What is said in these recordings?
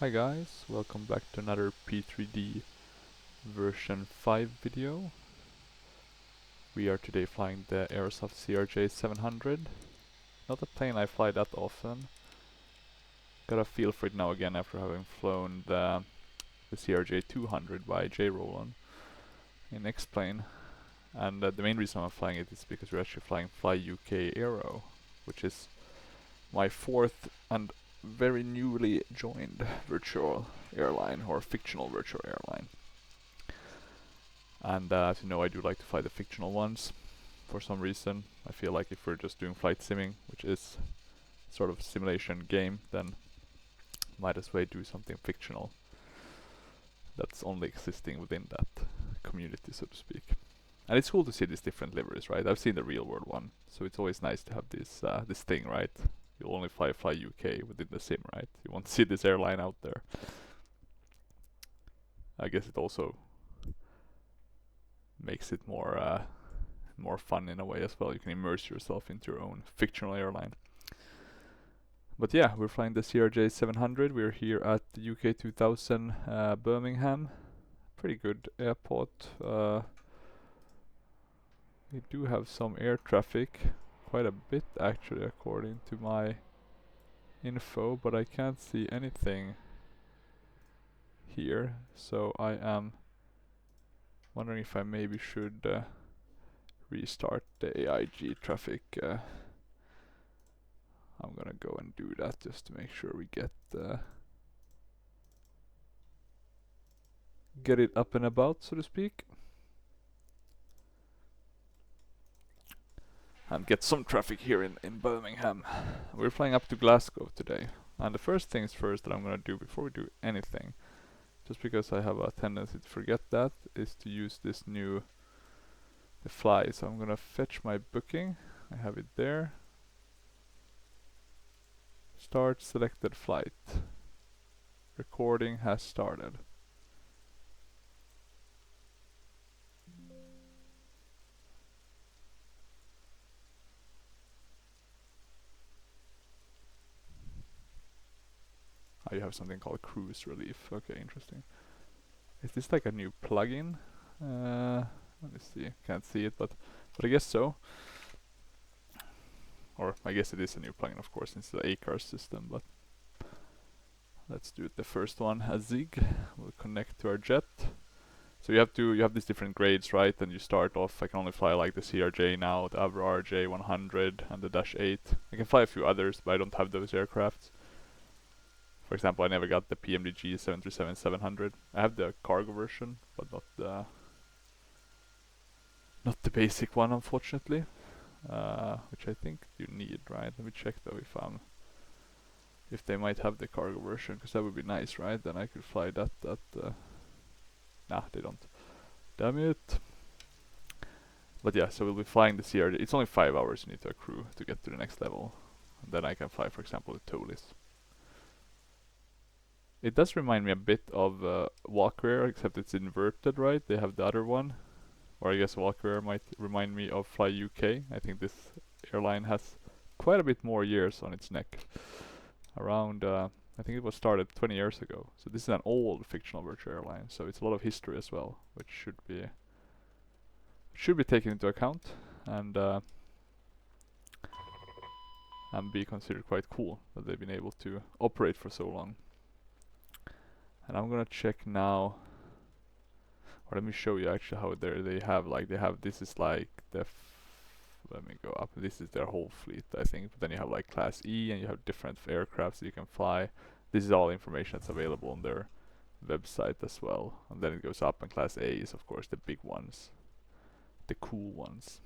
Hi guys, welcome back to another P3D version 5 video. We are today flying the Aerosoft CRJ700. Not a plane I fly that often. Got a feel for it now again after having flown the CRJ200 by J. Roland in X-Plane. And the main reason I'm flying it is because we're actually flying Fly UK Aero, which is my fourth and very newly joined virtual airline, or fictional virtual airline. And as you know, I do like to fly the fictional ones for some reason. I feel like if we're just doing flight simming, which is sort of simulation game, then might as well do something fictional that's only existing within that community, so to speak. And it's cool to see these different liveries, right? I've seen the real world one, so it's always nice to have this thing, right? You'll only fly UK within the sim, right? You won't see this airline out there. I guess it also makes it more fun in a way as well. You can immerse yourself into your own fictional airline. But yeah, we're flying the CRJ700. We're here at the UK 2000 Birmingham. Pretty good airport. We do have some air traffic, quite a bit actually according to my info, but I can't see anything here, so I am wondering if I maybe should restart the AIG traffic. I'm gonna go and do that just to make sure we get it up and about, so to speak, and get some traffic here in Birmingham. We're flying up to Glasgow today, and the first things first that I'm gonna do before we do anything, just because I have a tendency to forget that, is to use this new fly. So I'm gonna fetch my booking. I have it there. Start selected flight. Recording has started. Oh, you have something called cruise relief. Okay, interesting. Is this like a new plugin? Let me see. Can't see it, but I guess so. Or I guess it is a new plugin, of course, since it's the ACAR system. But let's do it. The first one, a Zig, will connect to our jet. So you have these different grades, right? And you start off. I can only fly like the CRJ now, the RJ100, and the Dash 8. I can fly a few others, but I don't have those aircrafts. For example, I never got the PMDG 737-700. I have the cargo version, but not the basic one, unfortunately. Which I think you need, right? Let me check though if they might have the cargo version, because that would be nice, right? Then I could fly that. Nah, they don't. Damn it. But yeah, so we'll be flying the CRJ. It's only 5 hours you need to accrue to get to the next level. And then I can fly, for example, the Tolis. It does remind me a bit of Walker, except it's inverted, right? They have the other one. Or I guess Walker might remind me of Fly UK. I think this airline has quite a bit more years on its neck. Around, I think it was started 20 years ago. So this is an old fictional virtual airline. So it's a lot of history as well, which should be taken into account and be considered quite cool that they've been able to operate for so long. And I'm gonna check now, or let me show you actually how they have this is like let me go up. This is their whole fleet, I think. But then you have like Class E, and you have different aircrafts that you can fly. This is all information that's available on their website as well. And then it goes up, and Class A is of course the big ones, the cool ones.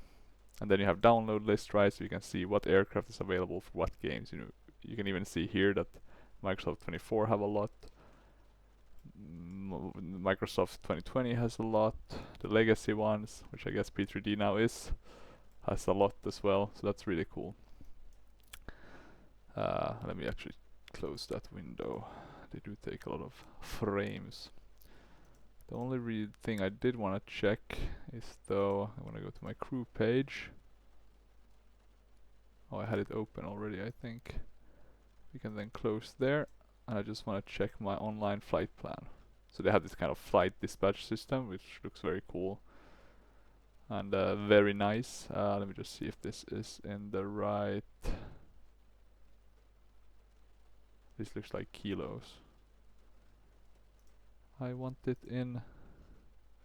And then you have download list, right? So you can see what aircraft is available for what games. You know, you can even see here that Microsoft 24 have a lot. Microsoft 2020 has a lot. The legacy ones, which I guess P3D now is, has a lot as well. So that's really cool. Let me actually close that window. They do take a lot of frames. The only thing I did want to check is though, I want to go to my crew page. Oh, I had it open already, I think. We can then close there. and I just want to check my online flight plan. So they have this kind of flight dispatch system, which looks very cool and very nice. Let me just see if this is in the right. This looks like kilos. I want it in. I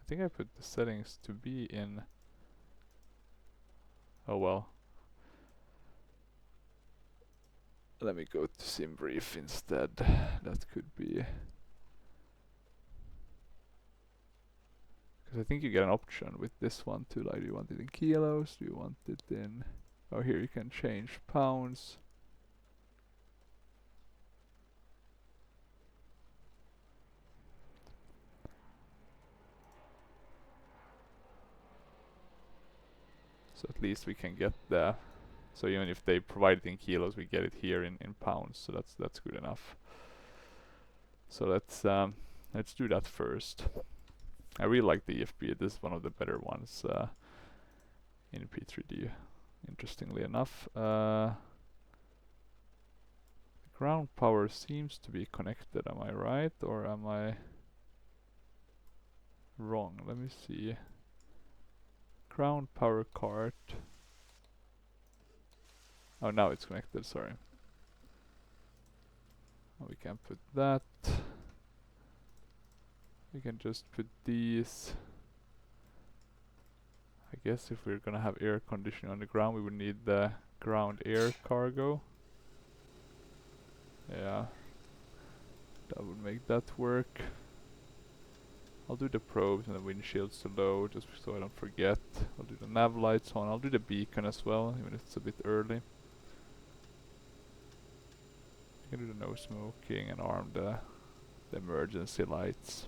think I put the settings to be in. Oh well. Let me go to SimBrief instead. That could be. Because I think you get an option with this one too. Like, do you want it in kilos? Do you want it in? Oh, here you can change pounds. So at least we can get the. So even if they provide it in kilos, we get it here in pounds. So that's good enough. So let's do that first. I really like the EFB. This is one of the better ones in P3D. Interestingly enough, the ground power seems to be connected. Am I right or am I wrong? Let me see. Ground power cart. Oh, now it's connected, sorry. We can put that. We can just put these. I guess if we're gonna have air conditioning on the ground, we would need the ground air cargo. Yeah, that would make that work. I'll do the probes and the windshields to low, just so I don't forget. I'll do the nav lights on. I'll do the beacon as well, even if it's a bit early. I can do the no smoking and arm the emergency lights.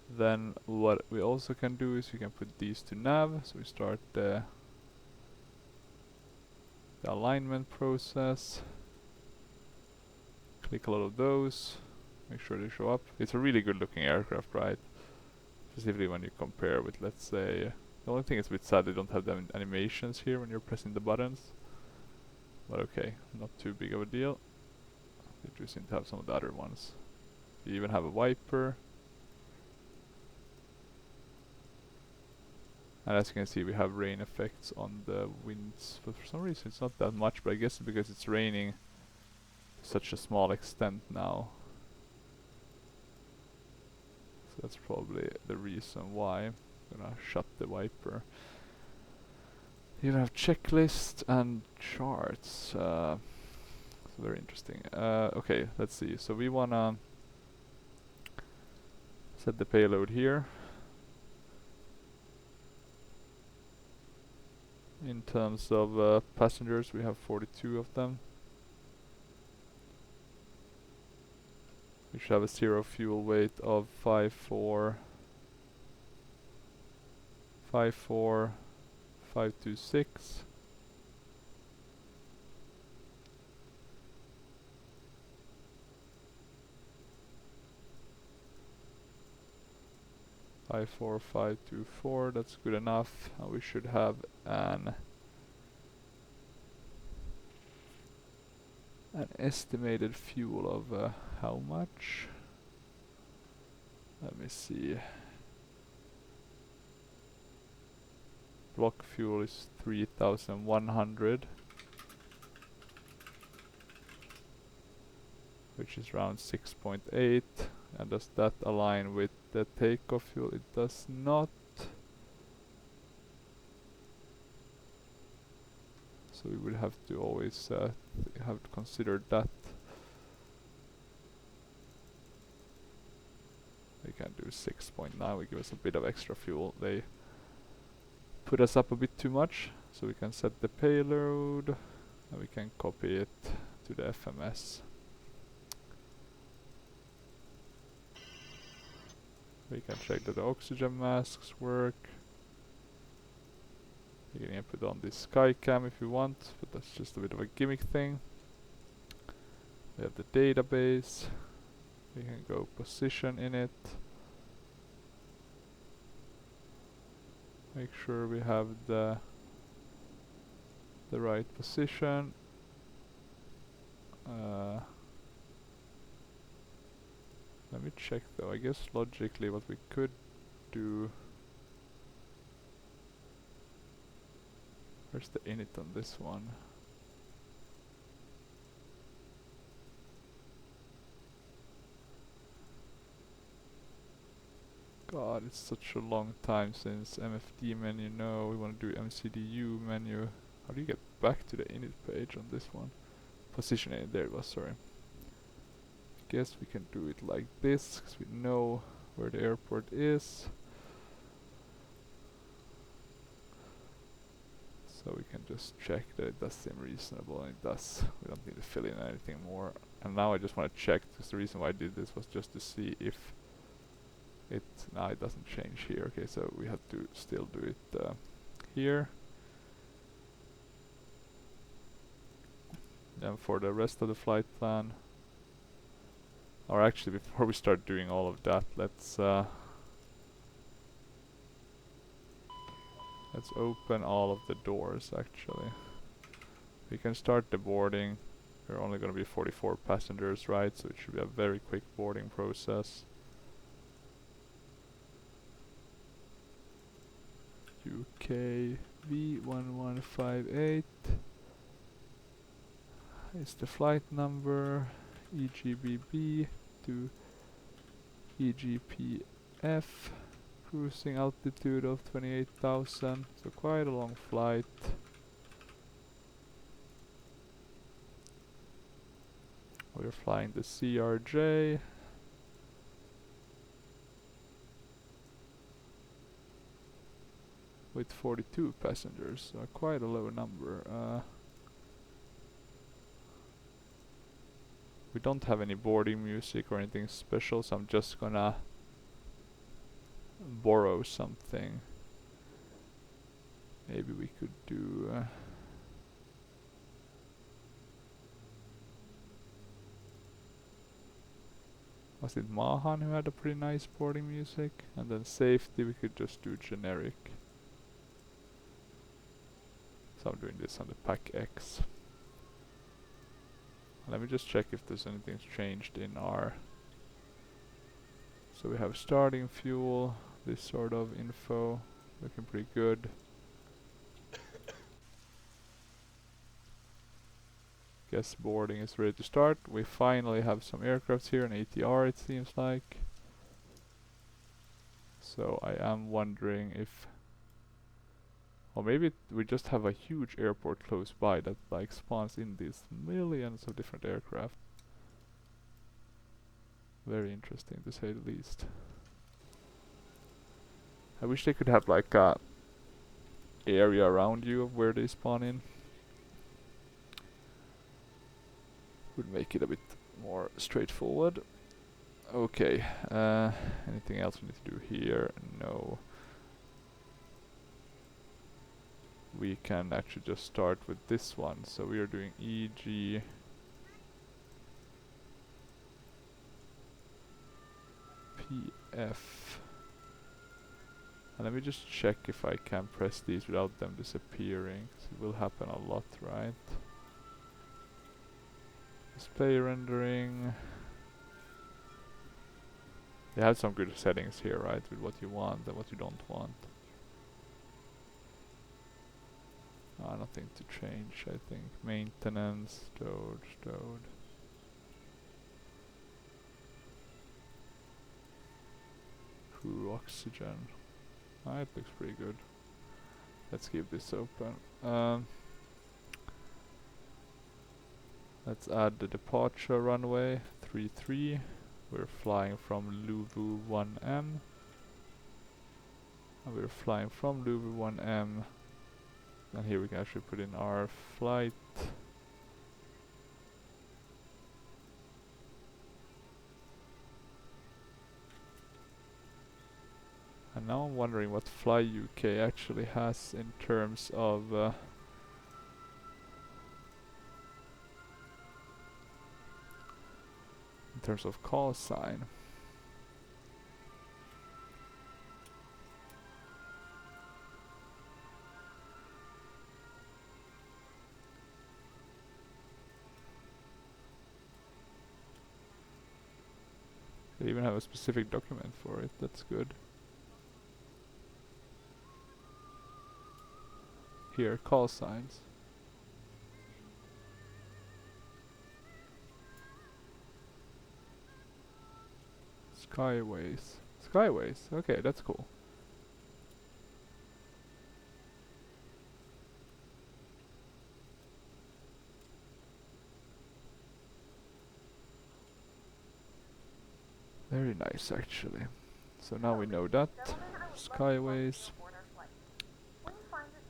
Then what we also can do is we can put these to nav, so we start the alignment process. Click a lot of those, make sure they show up. It's a really good looking aircraft, right? Specifically when you compare with, let's say, the only thing is a bit sad they don't have the animations here when you're pressing the buttons. But okay, not too big of a deal. They do seem to have some of the other ones. You even have a wiper. And as you can see, we have rain effects on the winds, but for some reason it's not that much, but I guess it's because it's raining to such a small extent now. So that's probably the reason why. I'm gonna shut the wiper. You have checklist and charts. So very interesting. Okay, let's see. So we wanna set the payload here. In terms of passengers, we have 42 of them. We should have a zero fuel weight of 54526. Five four five two four. That's good enough. And we should have an estimated fuel of how much? Let me see. Block fuel is 3,100, which is around 6.8. And does that align with the takeoff fuel? It does not. So we would have to always have considered that. We can do 6.9. We give us a bit of extra fuel. They put us up a bit too much, so we can set the payload and we can copy it to the FMS. We can check that the oxygen masks work. You can put on this skycam if you want, but that's just a bit of a gimmick thing. We have the database. We can go position in it. Make sure we have the right position. Let me check though. I guess logically what we could do. Where's the init on this one? God, it's such a long time since MFD menu. No, we want to do MCDU menu. How do you get back to the init page on this one? Position init, there it was, sorry. Guess we can do it like this, because we know where the airport is. So we can just check that it does seem reasonable, and it does. We don't need to fill in anything more. And now I just want to check, because the reason why I did this was just to see if it doesn't change here. Okay, so we have to still do it here. Then for the rest of the flight plan, or actually before we start doing all of that, let's open all of the doors actually. We can start the boarding. We're only going to be 44 passengers, right? So it should be a very quick boarding process. UK V1158 is the flight number. EGBB to EGPF. Cruising altitude of 28,000, so quite a long flight. We're flying the CRJ. With 42 passengers, so quite a low number. We don't have any boarding music or anything special, so I'm just gonna borrow something. Maybe we could do was it Mahan who had a pretty nice boarding music? And then safety we could just do generic. So I'm doing this on the Pack X. Let me just check if there's anything changed in our... So we have starting fuel, this sort of info, looking pretty good. Guess boarding is ready to start. We finally have some aircrafts here, an ATR it seems like. So I am wondering if... Or maybe we just have a huge airport close by that like spawns in these millions of different aircraft. Very interesting to say the least. I wish they could have like a area around you of where they spawn in. Would make it a bit more straightforward. Okay, anything else we need to do here? No. We can actually just start with this one. So we are doing EGPF. And let me just check if I can press these without them disappearing, 'cause it will happen a lot, right? Display rendering. They have some good settings here, right? With what you want and what you don't want. Nothing to change, I think. Maintenance, stowed. Crew oxygen. It looks pretty good. Let's keep this open. Let's add the departure runway 33. We're flying from Luvu 1M. And we're flying from Luvu 1M. And here we can actually put in our flight. And now I'm wondering what Fly UK actually has in terms of call sign. They even have a specific document for it, that's good. Here, call signs. Skyways. Skyways, okay, that's cool. Very nice, actually. So now we know that. Skyways.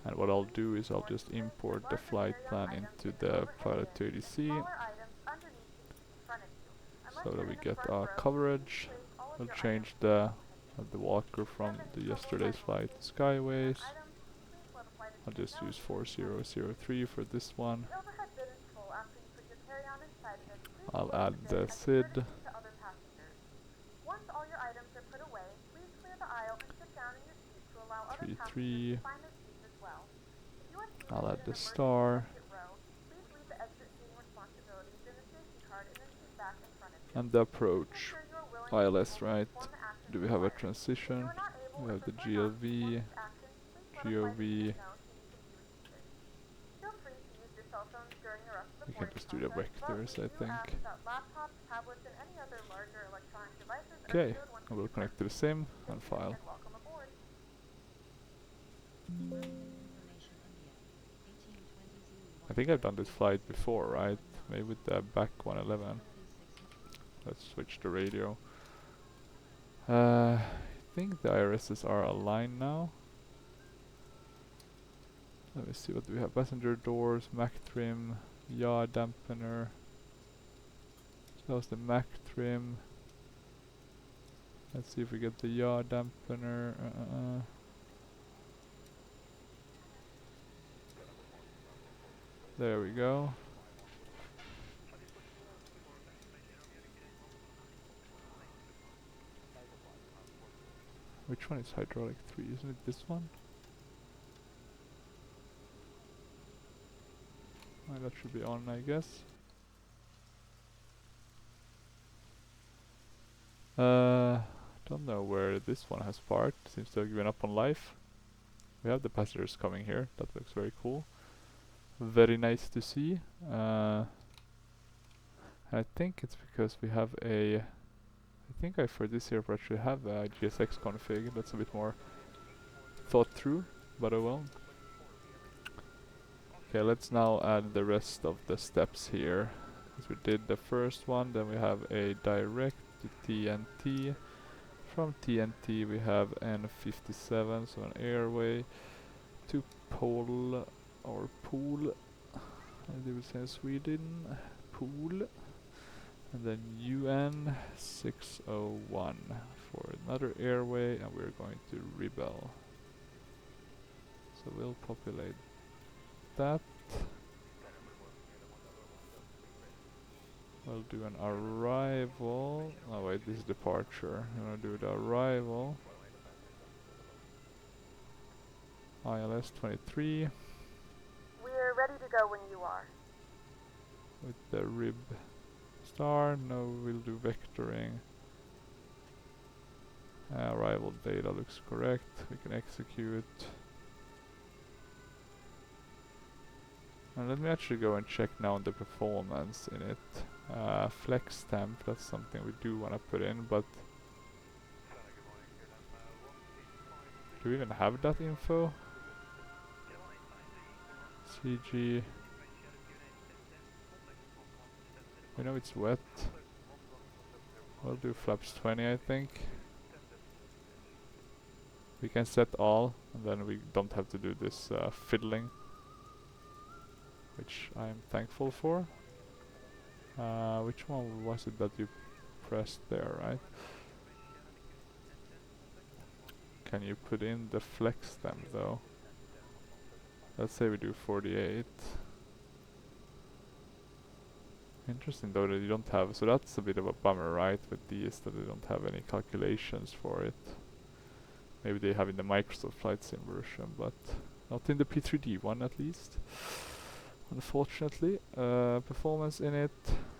And what I'll do is I'll just import the flight plan into the Pilot 30C so that we get our coverage. We'll change the walker from the yesterday's flight to Skyways. I'll just use 4003 for this one. I'll add the SID. Three. I'll add the star. And the approach. ILS, right? Do we have a transition? We have the GLV, GOV. We can just do the vectors, I think. Okay, I will connect to the SIM and file. I think I've done this flight before, right? Maybe with the back 111. Let's switch the radio. I think the IRSs are aligned now. Let me see what we have. Passenger doors, Mac trim, yaw dampener. So that was the Mac trim. Let's see if we get the yaw dampener. There we go. Which one is hydraulic 3? Isn't it this one? Well, that should be on, I guess. Don't know where this one has parked. Seems to have given up on life. We have the passengers coming here. That looks very cool. Very nice to see. I think it's because we have a... I think I for this airport actually have a GSX config that's a bit more thought through, but oh well. Okay, let's now add the rest of the steps here. As we did the first one, then we have a direct to TNT. From TNT we have N57, so an airway, to pole, or pool, as they would say in Sweden, pool. And then UN601 for another airway, and we're going to rebel. So we'll populate that. We'll do an arrival. Oh wait, this is departure. I'm gonna do the arrival. ILS 23. We're ready to go when you are. With the rib star. No, we'll do vectoring. Arrival data looks correct. We can execute. And let me actually go and check now on the performance in it. Flex temp, that's something we do want to put in, but do we even have that info? CG. We know it's wet. We'll do flaps 20, I think. We can set all, and then we don't have to do this fiddling, which I'm thankful for. Which one was it that you pressed there, right? Can you put in the flex them though? Let's say we do 48. Interesting though that you don't have, so that's a bit of a bummer, right, with these, that they don't have any calculations for it. Maybe they have in the Microsoft Flight Sim version, but not in the P3D one at least. Unfortunately. Performance in it,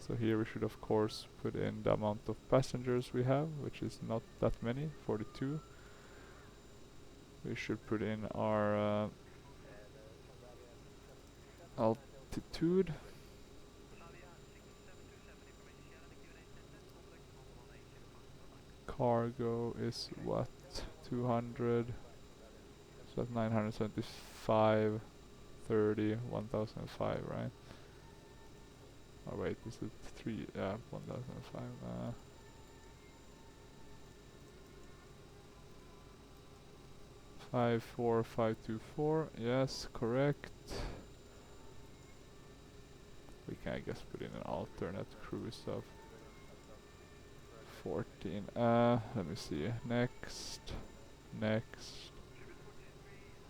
So here we should of course put in the amount of passengers we have, which is not that many, 42. We should put in our altitude. Cargo is what? 200. So that's 975, 30, 1005, right? Oh wait, is it 3? Yeah, 1005. 54524. Yes, correct. We can, I guess, put in an alternate cruise of 14. Let me see. Next.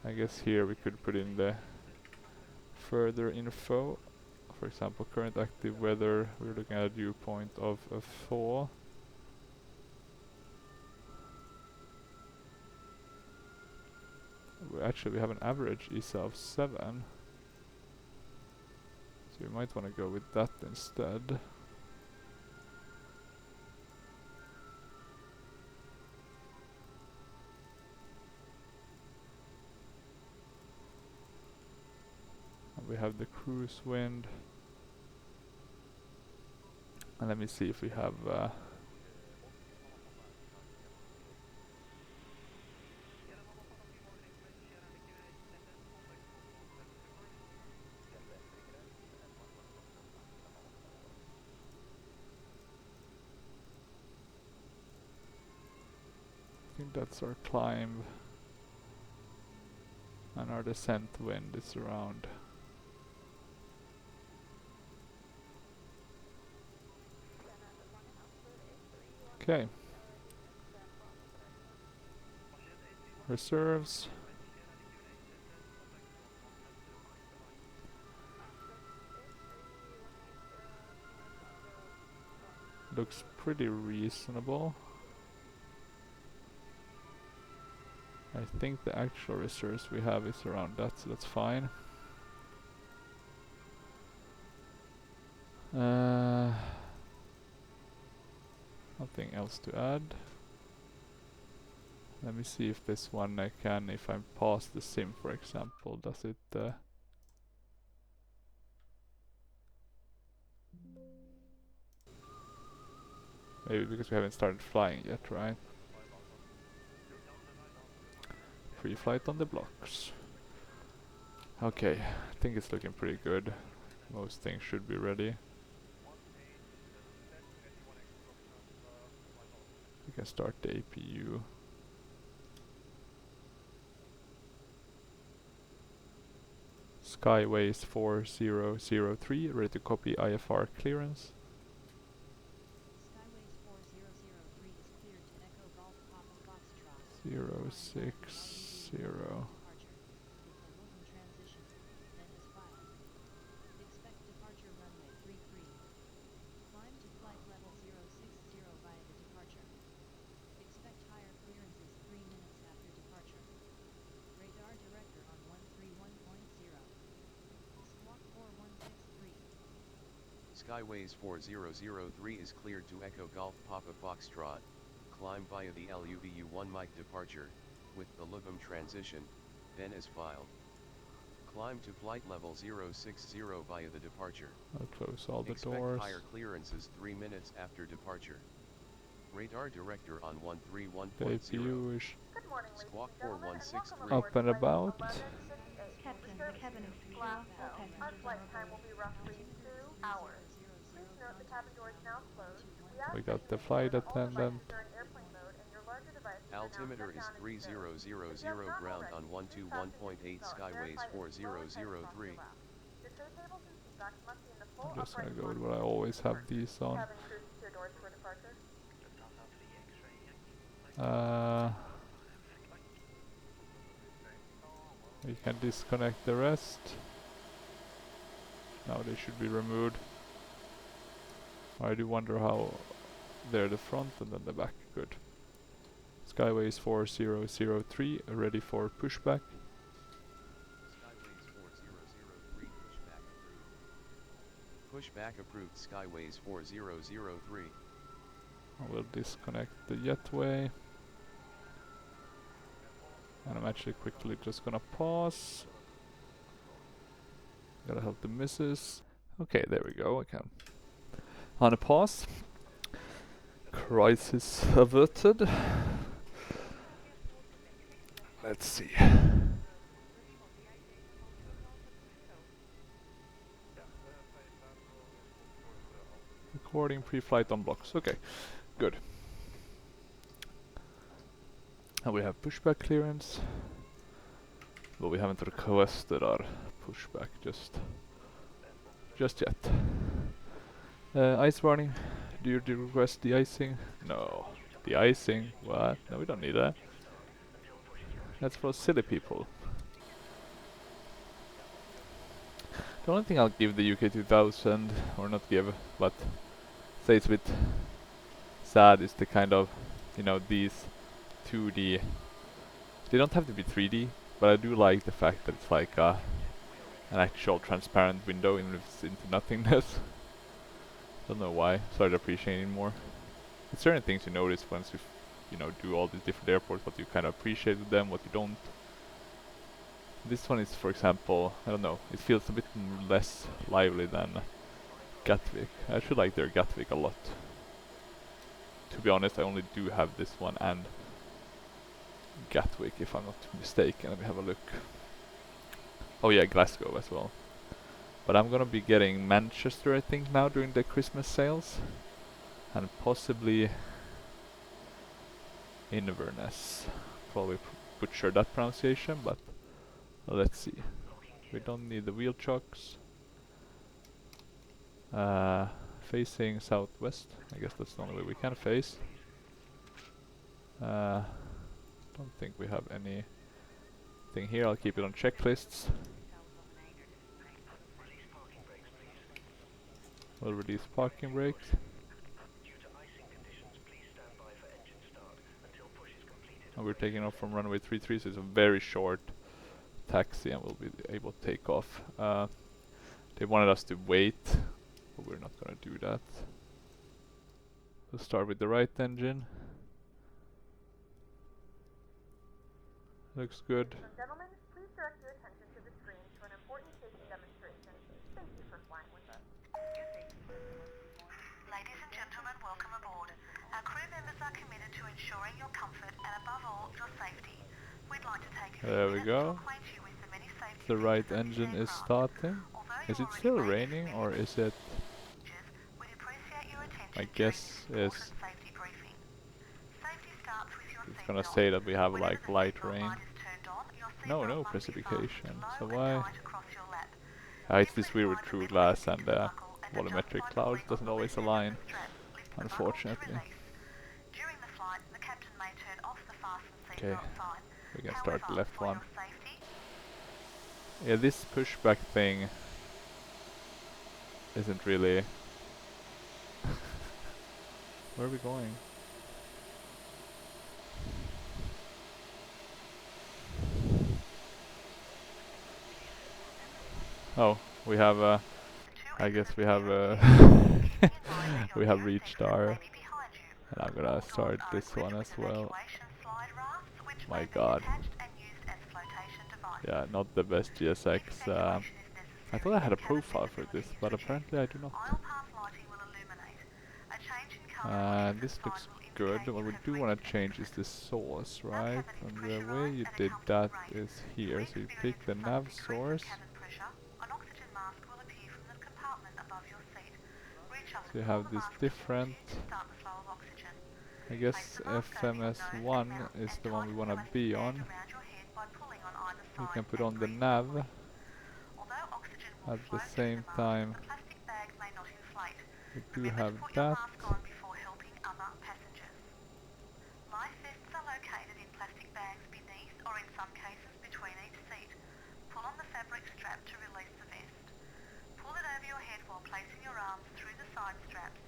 I guess here we could put in the further info. For example, current active weather. We're looking at a dew point of 4. Actually, we have an average ESA of 7. So we might want to go with that instead. And we have the cruise wind. And let me see if we have I think that's our climb. And our descent wind is around. Okay. Reserves. Looks pretty reasonable. I think the actual reserves we have is around that, so that's fine. Nothing else to add. Let me see if this one I can, if I pause the sim for example, does it maybe because we haven't started flying yet, right? Free flight on the blocks. Okay, I think it's looking pretty good. Most things should be ready. We can start the APU. Skyways 4003, ready to copy IFR clearance. Skyways 4003 is cleared to Echo Golf Papa Foxtrot. 060. Expect departure runway 33. Climb to flight level 060 via the departure. Expect higher clearances 3 minutes after departure. Radar director on 131.0. Squawk 4163. Skyways 4003 is cleared to Echo Golf Papa Foxtrot. Climb via the LUVU1 mic departure, with the LUVM transition, then as filed. Climb to flight level 060 via the departure. I'll close all the Expect doors. higher clearances 3 minutes after departure. Radar director on The 131.0. APU is Good morning, ladies Squawk and gentlemen, and 4163. welcome up aboard and flight about. 1168. Captain, Service cabin to is secure. Glasgow. All passengers Our flight are time aboard. will be roughly 2 hours. Please note the cabin door is now closed. We ask We that got you the ensure flight that all attendant. devices are in airplane mode and your larger devices Altimeter are now is shut down and stowed. 3000 ground on 121.8 Skyways 4003. Your tray tables and seat backs must be in the full I'm just gonna upright go with position what I when always you have depart. these on. Cabin crew secure doors for departure. We can disconnect the rest. Now they should be removed. I do wonder how they're the front and then the back. Good. Skyways 4003 ready for pushback. Skyways 4003 pushback approved. Pushback approved Skyways 4003. I will disconnect the jetway. And I'm actually quickly just gonna pause. Gotta help the missus. Okay, there we go. I can on a pause. Crisis averted. Let's see. Recording pre-flight on blocks. Okay, good. And we have pushback clearance. But we haven't requested our pushback just yet. Ice warning. Do you request the icing? No. The icing? What? No, we don't need that. That's for silly people. The only thing I'll give the UK 2000, or not give, but say it's a bit sad, is the kind of, you know, these 2D. They don't have to be 3D, but I do like the fact that it's like an actual transparent window, even if it's into nothingness. Don't know why. Started appreciating more. It's certain things you notice once you know, do all these different airports, what you kind of appreciate with them, what you don't. This one is, for example, I don't know, it feels a bit less lively than Gatwick. I actually like their Gatwick a lot. To be honest, I only do have this one and Gatwick, if I'm not mistaken. Let me have a look. Oh yeah, Glasgow as well. But I'm gonna be getting Manchester, I think, now during the Christmas sales. And possibly Inverness. Probably butchered that pronunciation, but let's see. We don't need the wheel chocks. Facing southwest. I guess that's the only way we can face. Don't think we have anything here. I'll keep it on checklists. We'll release parking brakes. And we're taking off from runway 33, so it's a very short taxi and we'll be able to take off. They wanted us to wait, but we're not gonna do that. We'll start with the right engine. Looks good. Ladies and gentlemen, please direct your attention to the screen for an important safety demonstration. Thank you for flying with us. Ladies and gentlemen, welcome aboard. Our crew members are committed to ensuring your comfort and above all, your safety. We'd like to take a few There we minutes to go. acquaint you with the many safety The right features of this engine is aircraft. starting. Although Is you it still already may be raining or familiar is it? we'd appreciate your attention My during guess this is important safety briefing. Safety starts with your it's seat gonna belt. say that we have Whenever like the light seatbelt rain. light is turned on, your No, seatbelt no must be fastened precipitation. low So and why? tight across your lap. It's Simply this weird with slide the true middle glass seat and into the buckle and adjust volumetric by clouds pulling on doesn't the always loose end of align, the strap. Lift the buckle to unfortunately. release. During the flight, the captain may turn off the fasten Okay, seatbelt sign. we can start the However, left for one. your safety, Yeah, this pushback thing isn't really... Where are we going? Oh, we have I guess we have we have reached our... And I'm gonna start this one as well. My god. Yeah, not the best GSX. I thought I had a profile for this, but apparently I do not. This looks good. What we do want to change is the source, right? And the way you did that is here. So you pick the nav source. So you have this different... I guess FMS1 is the one we want to be on. We can put on the nav. At the same time, we do have that. Life vests are located in plastic bags beneath or in some cases between each seat. Pull on the fabric strap to release the vest. Pull it over your head while placing your arms through the side straps.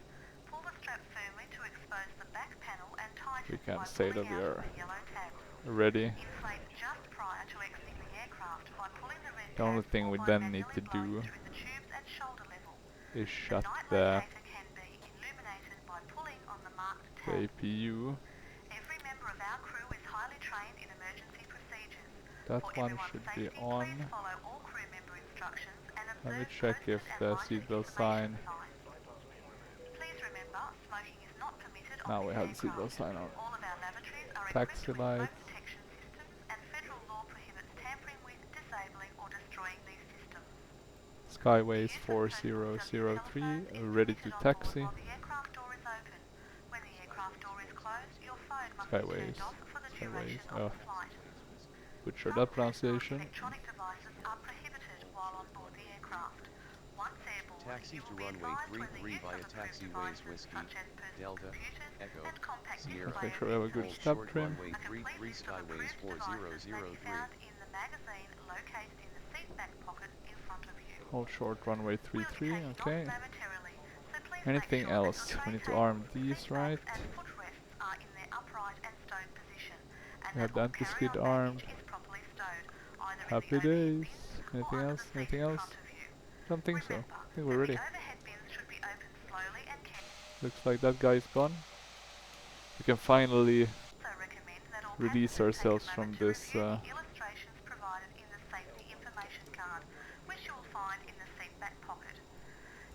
Pull the strap firmly to expose the back panel and tighten We can by say that pulling we out are of the yellow tab. ready. Inflate just prior to exiting the aircraft by pulling the red The only tab thing or we by then need to manually blowing do through the tubes at shoulder level. is The shut night the locator can be illuminated by pulling on the marked tab. APU. Every member of our crew is highly trained in emergency procedures. That For one everyone's should be safety, on. please follow all crew member instructions and Let me observe check if posted and the lighted seatbelt information sign. signs. Please remember, smoking is not permitted on Now we this have the seatbelt aircraft. sign on. All of our lavatories are equipped Taxi with smoke lights. detection systems, and federal law prohibits tampering with, disabling or destroying these systems. The Skyways use of personal cellular 4003, telephones is ready to permitted on board taxi. while the aircraft door is open. When the aircraft door is closed, your phone must be Skyways. turned off for the Skyways. duration of the flight. Butcher Some that personal and pronunciation. electronic devices are prohibited while on board the aircraft. Once airborne, Taxi you to will be runway advised when the 33 use of via approved taxiways devices Whiskey, such as personal Delta, computers Echo, and compact Sierra. Let's make displayers sure we have a is good Hold permitted. stop short trim. runway A 33 complete list of Skyways approved devices may be 4003. found in the magazine located in the seat back pocket in front of you. Hold short runway We'll be 33, taking off okay. momentarily, so please make Anything sure that your else? tray We need to tables, arm these, seat right? backs and footrests are in their upright and stowed position, and We that have the all anti-skid carry-on armed. baggage is properly stowed, either in the Happy overhead days. bins or Anything under else? the seat Anything in else? front of you. Don't think so. Remember I think that we're the ready. overhead bins should be opened slowly and carefully. Looks like that guy's gone. We can finally Also recommend that all release passengers take a ourselves from moment to this. review the illustrations provided in the safety information card, which you will find in the seat back pocket.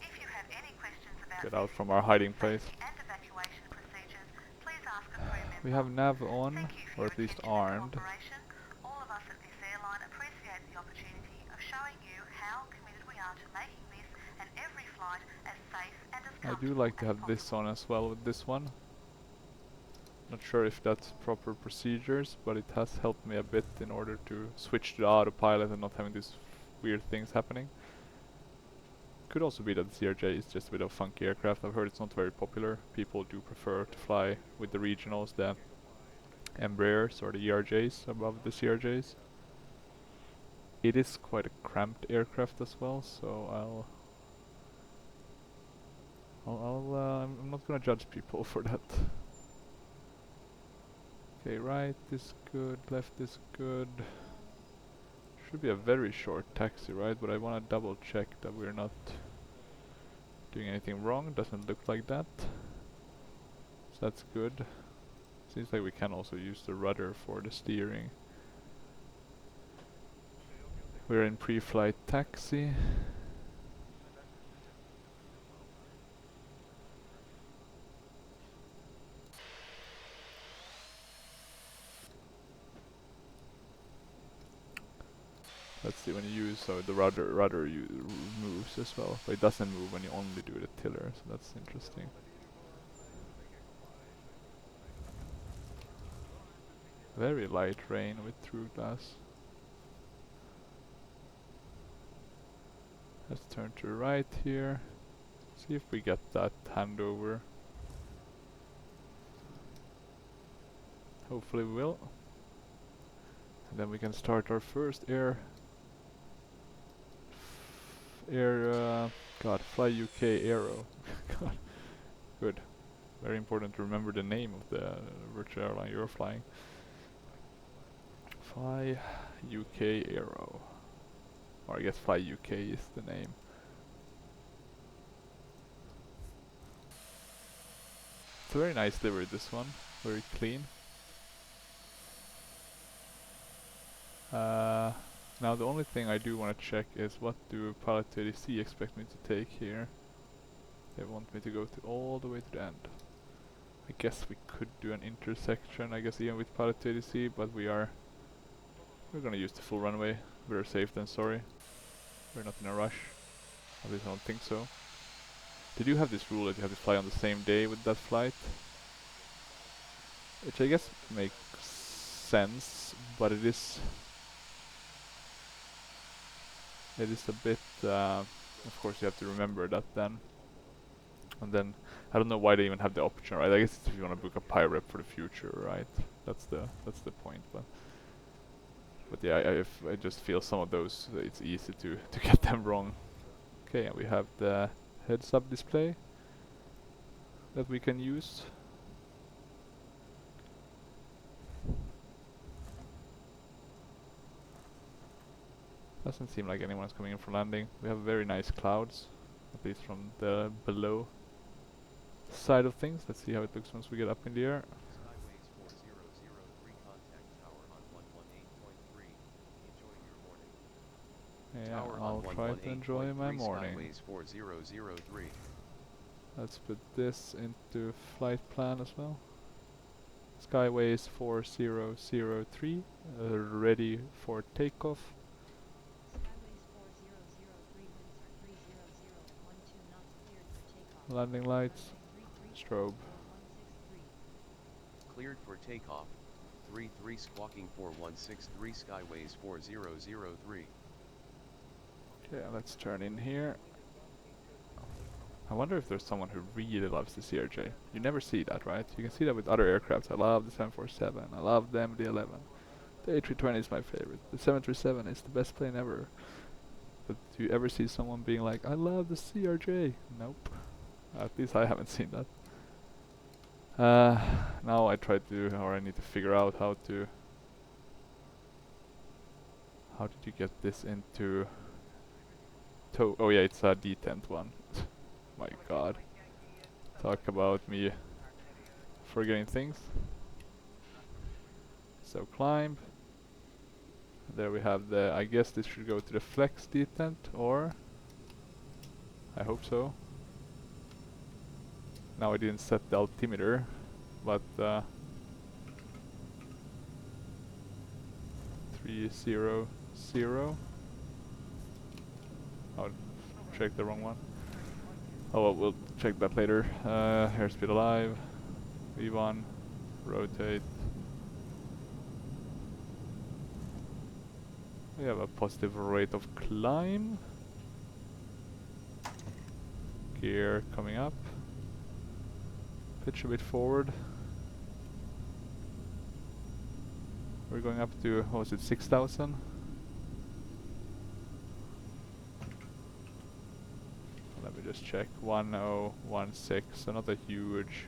If you have any questions about Get out from our hiding place. safety and evacuation procedures, please ask a crew member. We have nav on, Thank you for or your at least attention and armed. cooperation. All of us at this airline appreciate the opportunity of showing you how committed we are to making this and every flight as safe and as I comfortable do like to as have this possible. on as well with this one. Not sure if that's proper procedures, but it has helped me a bit in order to switch to autopilot and not having these weird things happening. Could also be that the CRJ is just a bit of a funky aircraft. I've heard it's not very popular. People do prefer to fly with the regionals, the Embraers or the ERJs above the CRJs. It is quite a cramped aircraft as well, so I'm not gonna judge people for that. Okay, right is good, left is good. Should be a very short taxi, right? But I wanna double check that we're not doing anything wrong. Doesn't look like that. So that's good. Seems like we can also use the rudder for the steering. We're in pre-flight taxi. Let's see, when you use the rudder moves as well, but it doesn't move when you only do the tiller, so that's interesting. Very light rain with through glass. Let's turn to the right here. See if we get that handover. Hopefully we will. And then we can start our first Fly UK Aero. God, good. Very important to remember the name of the virtual airline you're flying. Fly UK Aero. Or I guess Fly UK is the name. It's a very nice livery, this one. Very clean. Now the only thing I do want to check is what do Pilot 30C expect me to take here. They want me to go all the way to the end. I guess we could do an intersection, I guess, even with Pilot 30C, but we're gonna use the full runway. Better safe than sorry. We're not in a rush. At least I don't think so. They do have this rule that you have to fly on the same day with that flight, which I guess makes sense, but it is a bit, of course you have to remember that then. And then, I don't know why they even have the option, right? I guess it's if you want to book a pirate for the future, right? That's the point, but yeah, I just feel some of those, it's easy to get them wrong. Okay, and we have the heads-up display that we can use. Doesn't seem like anyone's coming in for landing. We have very nice clouds. at least from the below side of things. Let's see how it looks once we get up in the air. Skyways 4003 contact tower on 118.3. Enjoy your morning. Yeah, Tower I'll on try to enjoy my 118.3 morning. Skyways 4003. Let's put this into flight plan as well. Skyways 4003, ready for takeoff. Skyways 4003 winds are 300 at 12 knots cleared for takeoff. Landing lights, Runway 33 strobe. 4163. Cleared for takeoff. 33 squawking 4163 Skyways 4003. Okay, let's turn in here. I wonder if there's someone who really loves the CRJ. You never see that, right? You can see that with other aircrafts. I love the 747. I love the MD-11. The A320 is my favorite. The 737 is the best plane ever. But do you ever see someone being like, I love the CRJ? Nope. At least I haven't seen that. Now I try to, or I need to figure out how to... How did you get this into... Oh yeah, it's a detent one. My god. Talk about me forgetting things. So climb. There we have the, I guess this should go to the flex detent, or I hope so. Now I didn't set the altimeter, but 300. Oh, check the wrong one. Oh well, we'll check that later. Airspeed alive. V1. Rotate. We have a positive rate of climb. Gear coming up. Pitch a bit forward. We're going up to, what was it, 6,000? Let me just check. 1016, so not a huge.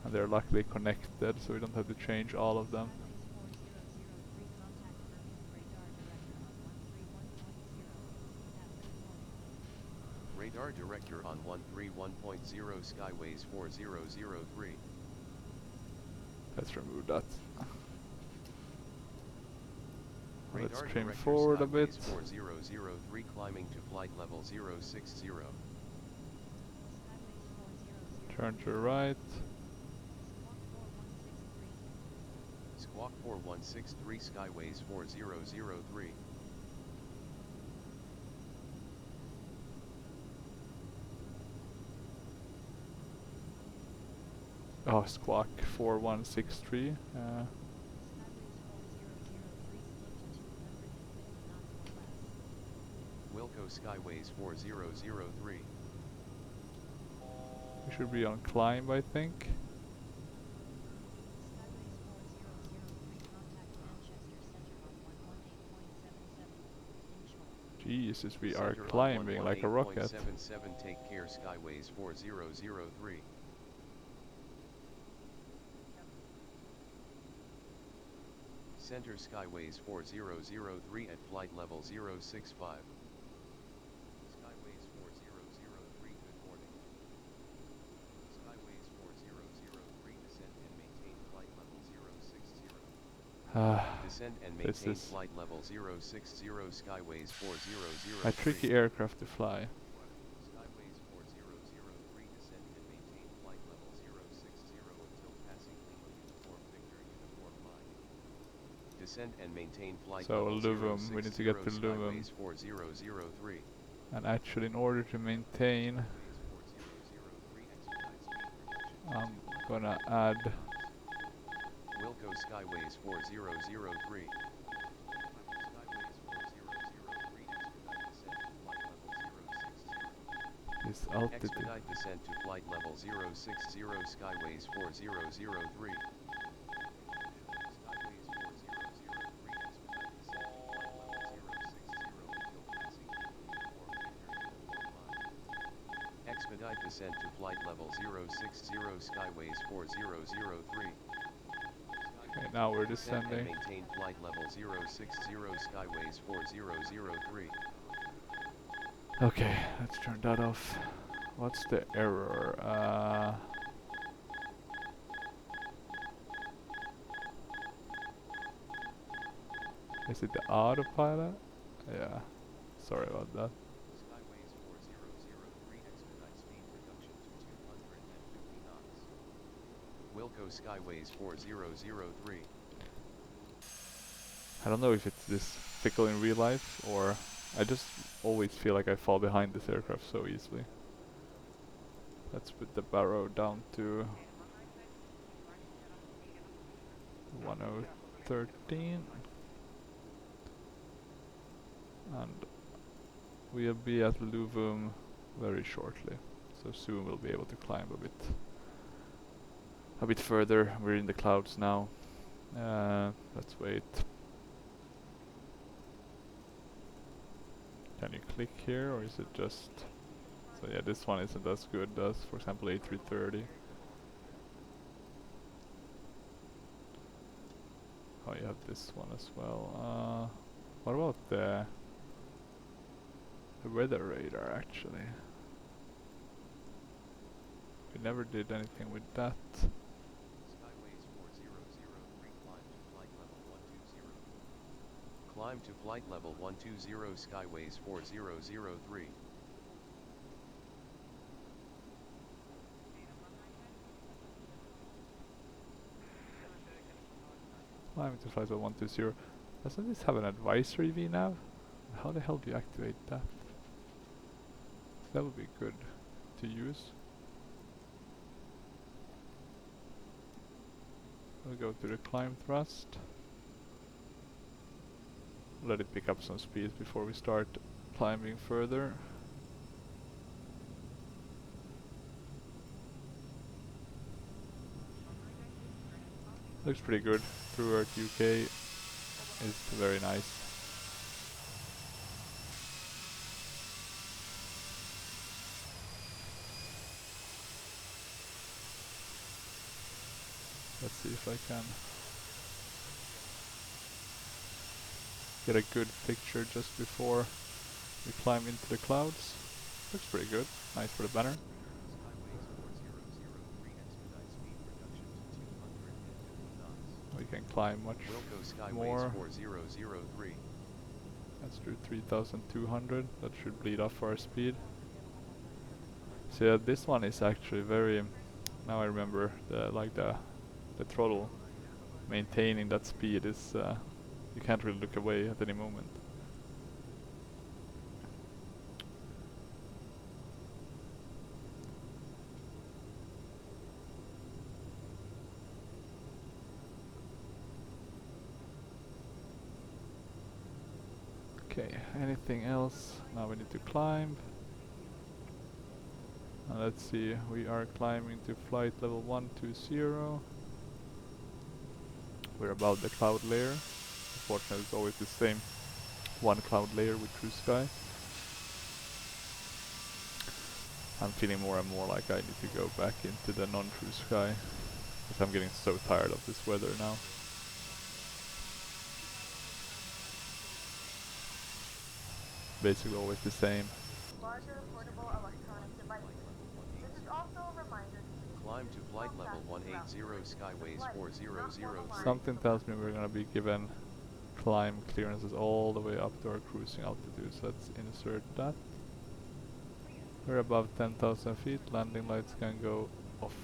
And they're luckily connected, so we don't have to change all of them. Radar director on 131.0 Skyways 4003. Let's remove that. Let's Radar trim director forward a bit. Skyways 4003 climbing to flight level 060. Turn to the right. Squawk 4163 Skyways 4003. Oh, squawk 4163. Wilco Skyways 4003. We should be on climb, I think. Jesus, we are Center climbing like a rocket. 77 take care Skyways 4003. Center Skyways 4003 at flight level 065. Skyways 4003, good morning. Skyways 4003 descend and maintain flight level 060. Descend and maintain flight level 060 Skyways 4003. A tricky aircraft to fly. Skyways 4003 descend and maintain flight level 060 until passing Lima Uniform Victor Uniform Mike. Descend and maintain flight level 060 we need to get to Luvum. Skyways 4003. And actually, in order to maintain, I'm gonna add Wilco Skyways 4003. this altitude. Expedite descent to flight level 060 Skyways 4003. Expedite descent to flight level 060 Skyways 4003. Okay, now we're Descend and descending. maintain flight level 060 Skyways 4003. Okay, let's turn that off. What's the error? Is it the autopilot? Yeah, sorry about that. Skyways 4003 expedite speed reduction to 250 knots. Wilco Skyways 4003. I don't know if it's this fickle in real life or I just always feel like I fall behind this aircraft so easily. Let's put the barrow down to 1013 and we'll be at Luvum very shortly, so soon we'll be able to climb a bit further. We're in the clouds now. Let's wait. Can you click here or is it just... So yeah, this one isn't as good as, for example, A330. Oh, you have this one as well. What about the weather radar actually? We never did anything with that. Skyways 4003 climb to flight level 120. Climb to flight level 120 Skyways 4003. Climbing to flight level 120. Doesn't this have an advisory VNAV? How the hell do you activate that? That would be good to use. We'll go to the climb thrust. Let it pick up some speed before we start climbing further. Looks pretty good. Through Earth UK is very nice. Let's see if I can get a good picture just before we climb into the clouds. Looks pretty good. Nice for the banner. Skyways 4003 expedite speed reduction to 250 knots. We can climb much Wilco Skyways more. 4003. Let's do 3200. That should bleed off our speed. So yeah, this one is actually very... Now I remember the throttle. Maintaining that speed is... you can't really look away at any moment. Okay, anything else? Now we need to climb. Let's see, we are climbing to flight level 120. We're above the cloud layer. Unfortunately, it's always the same one cloud layer with True Sky. I'm feeling more and more like I need to go back into the non-True Sky, because I'm getting so tired of this weather now. Basically always the same. Larger portable electronic devices. This is also a reminder to Climb to flight level 180 Skyways 4003. Something tells me we're gonna be given climb clearances all the way up to our cruising altitude, so let's insert that. We're above 10,000 feet, landing lights can go off.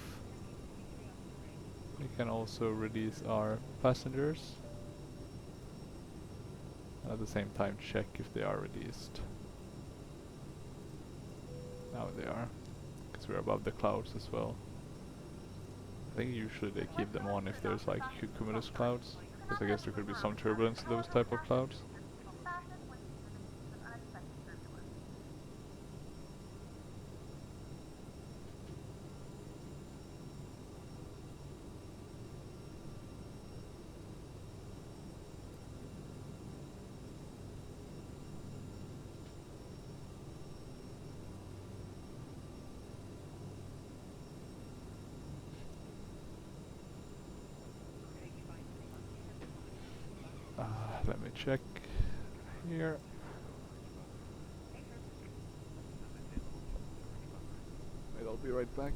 We can also release our passengers. At the same time check if they are released. Now they are, because we're above the clouds as well. I think usually they keep them on if there's like cumulus clouds, because I guess there could be some turbulence in those type of clouds. Let me check here. Wait, I'll be right back.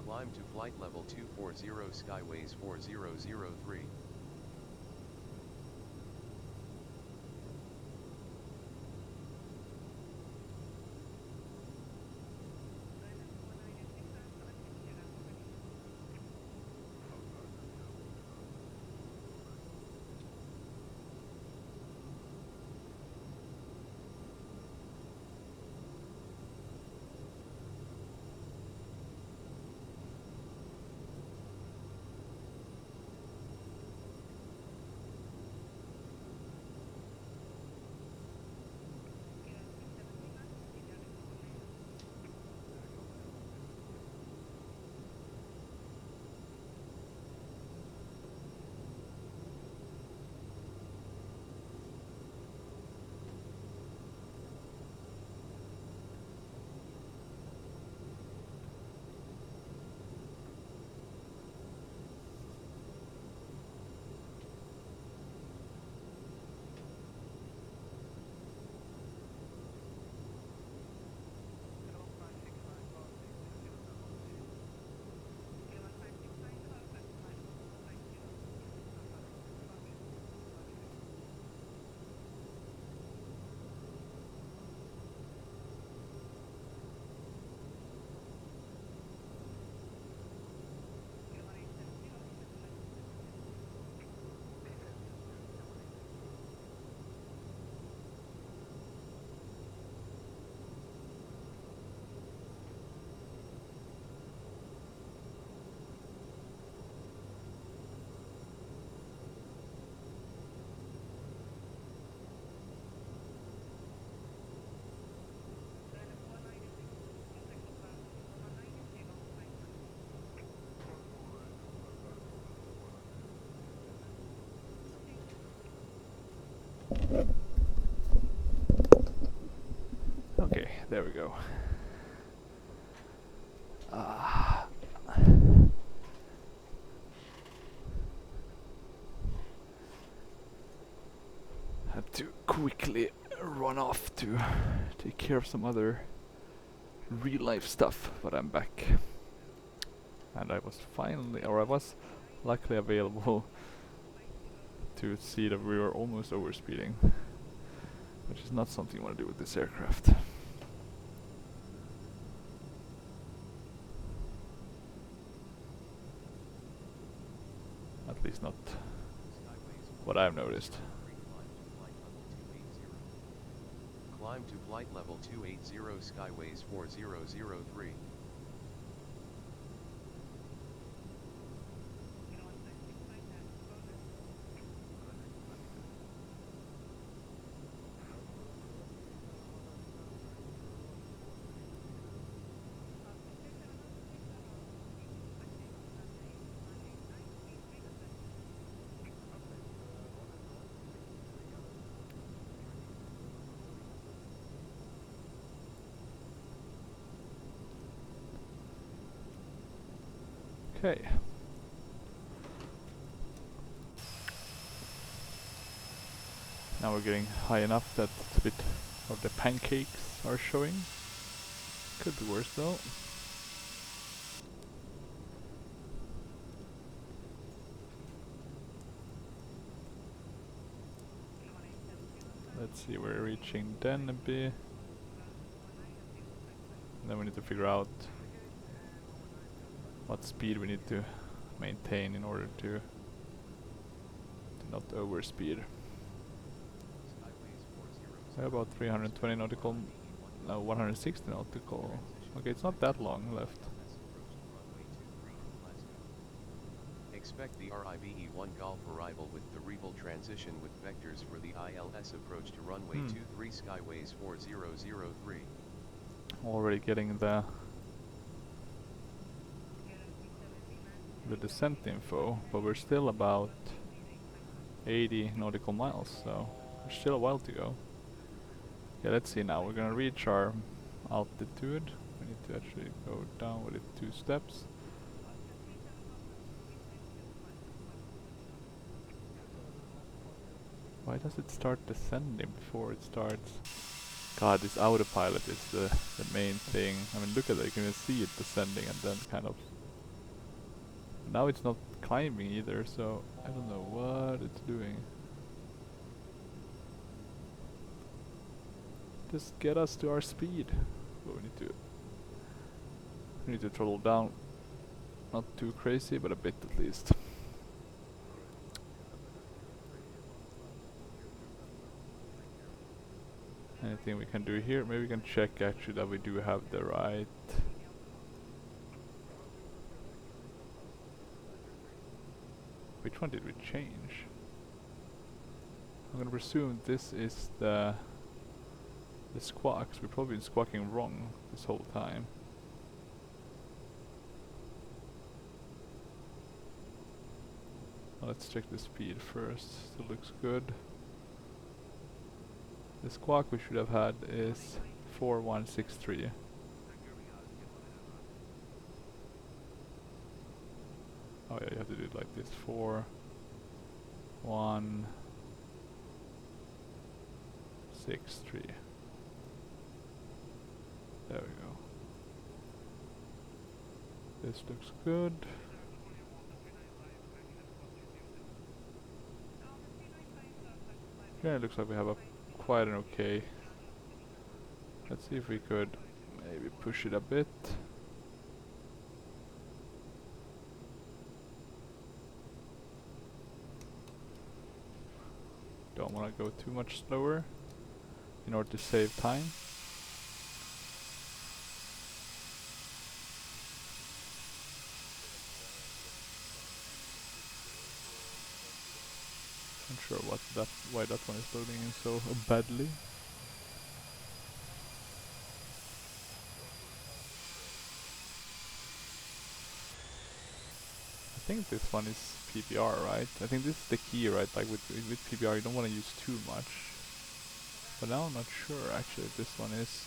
Climb to flight level 240 Skyways 4003. Okay, there we go. Had to quickly run off to take care of some other real life stuff, but I'm back. And I was luckily available to see that we were almost overspeeding, which is not something you want to do with this aircraft. At least not what I've noticed. Climb to flight level 280 Skyways 4003. Okay. Now we're getting high enough that a bit of the pancakes are showing. Could be worse though. Let's see, we're reaching Denby. Then we need to figure out what speed we need to maintain in order to not overspeed. We're about 320 nautical, no, 160 nautical. Okay, it's not that long left. Expect the RIVE-1 Golf arrival with the Reval transition with vectors for the ILS approach to runway 23 Skyways 4003. Already getting the descent info, but we're still about 80 nautical miles, so there's still a while to go. Yeah, let's see now. We're gonna reach our altitude. We need to actually go down with it 2 steps. Why does it start descending before it starts? God, this autopilot is the main thing. I mean, look at that. You can even see it descending and then kind of... Now it's not climbing either, so I don't know what it's doing. Just get us to our speed. But we need to throttle down. Not too crazy, but a bit at least. Anything we can do here? Maybe we can check actually that we do have the right... Which one did we change? I'm gonna presume this is the squawks. We've probably been squawking wrong this whole time. Well, let's check the speed first. Still looks good. The squawk we should have had is 4163. Oh yeah, you have to do it like this. 4163. There we go. This looks good. Yeah, it looks like we have a quite an okay. Let's see if we could maybe push it a bit. Don't want to go too much slower in order to save time. Not sure why that one is loading in so badly. I think this one is PBR, right? I think this is the key, right? Like with PBR, you don't want to use too much. But now I'm not sure actually if this one is.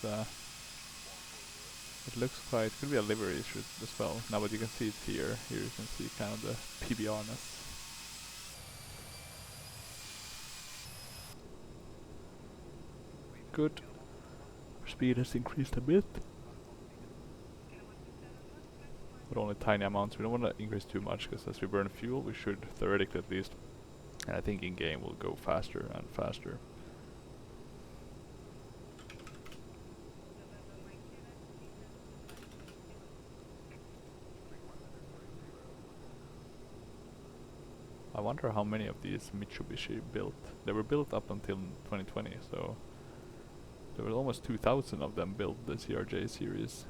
It looks quite. Could be a livery issue as well. Now, but you can see it here. Here you can see kind of the PBRness. Good. Our speed has increased a bit. But only tiny amounts. We don't want to increase too much because as we burn fuel, we should theoretically at least. And I think in game we'll go faster and faster. I wonder how many of these Mitsubishi built. They were built up until 2020, so there were almost 2,000 of them built the CRJ series.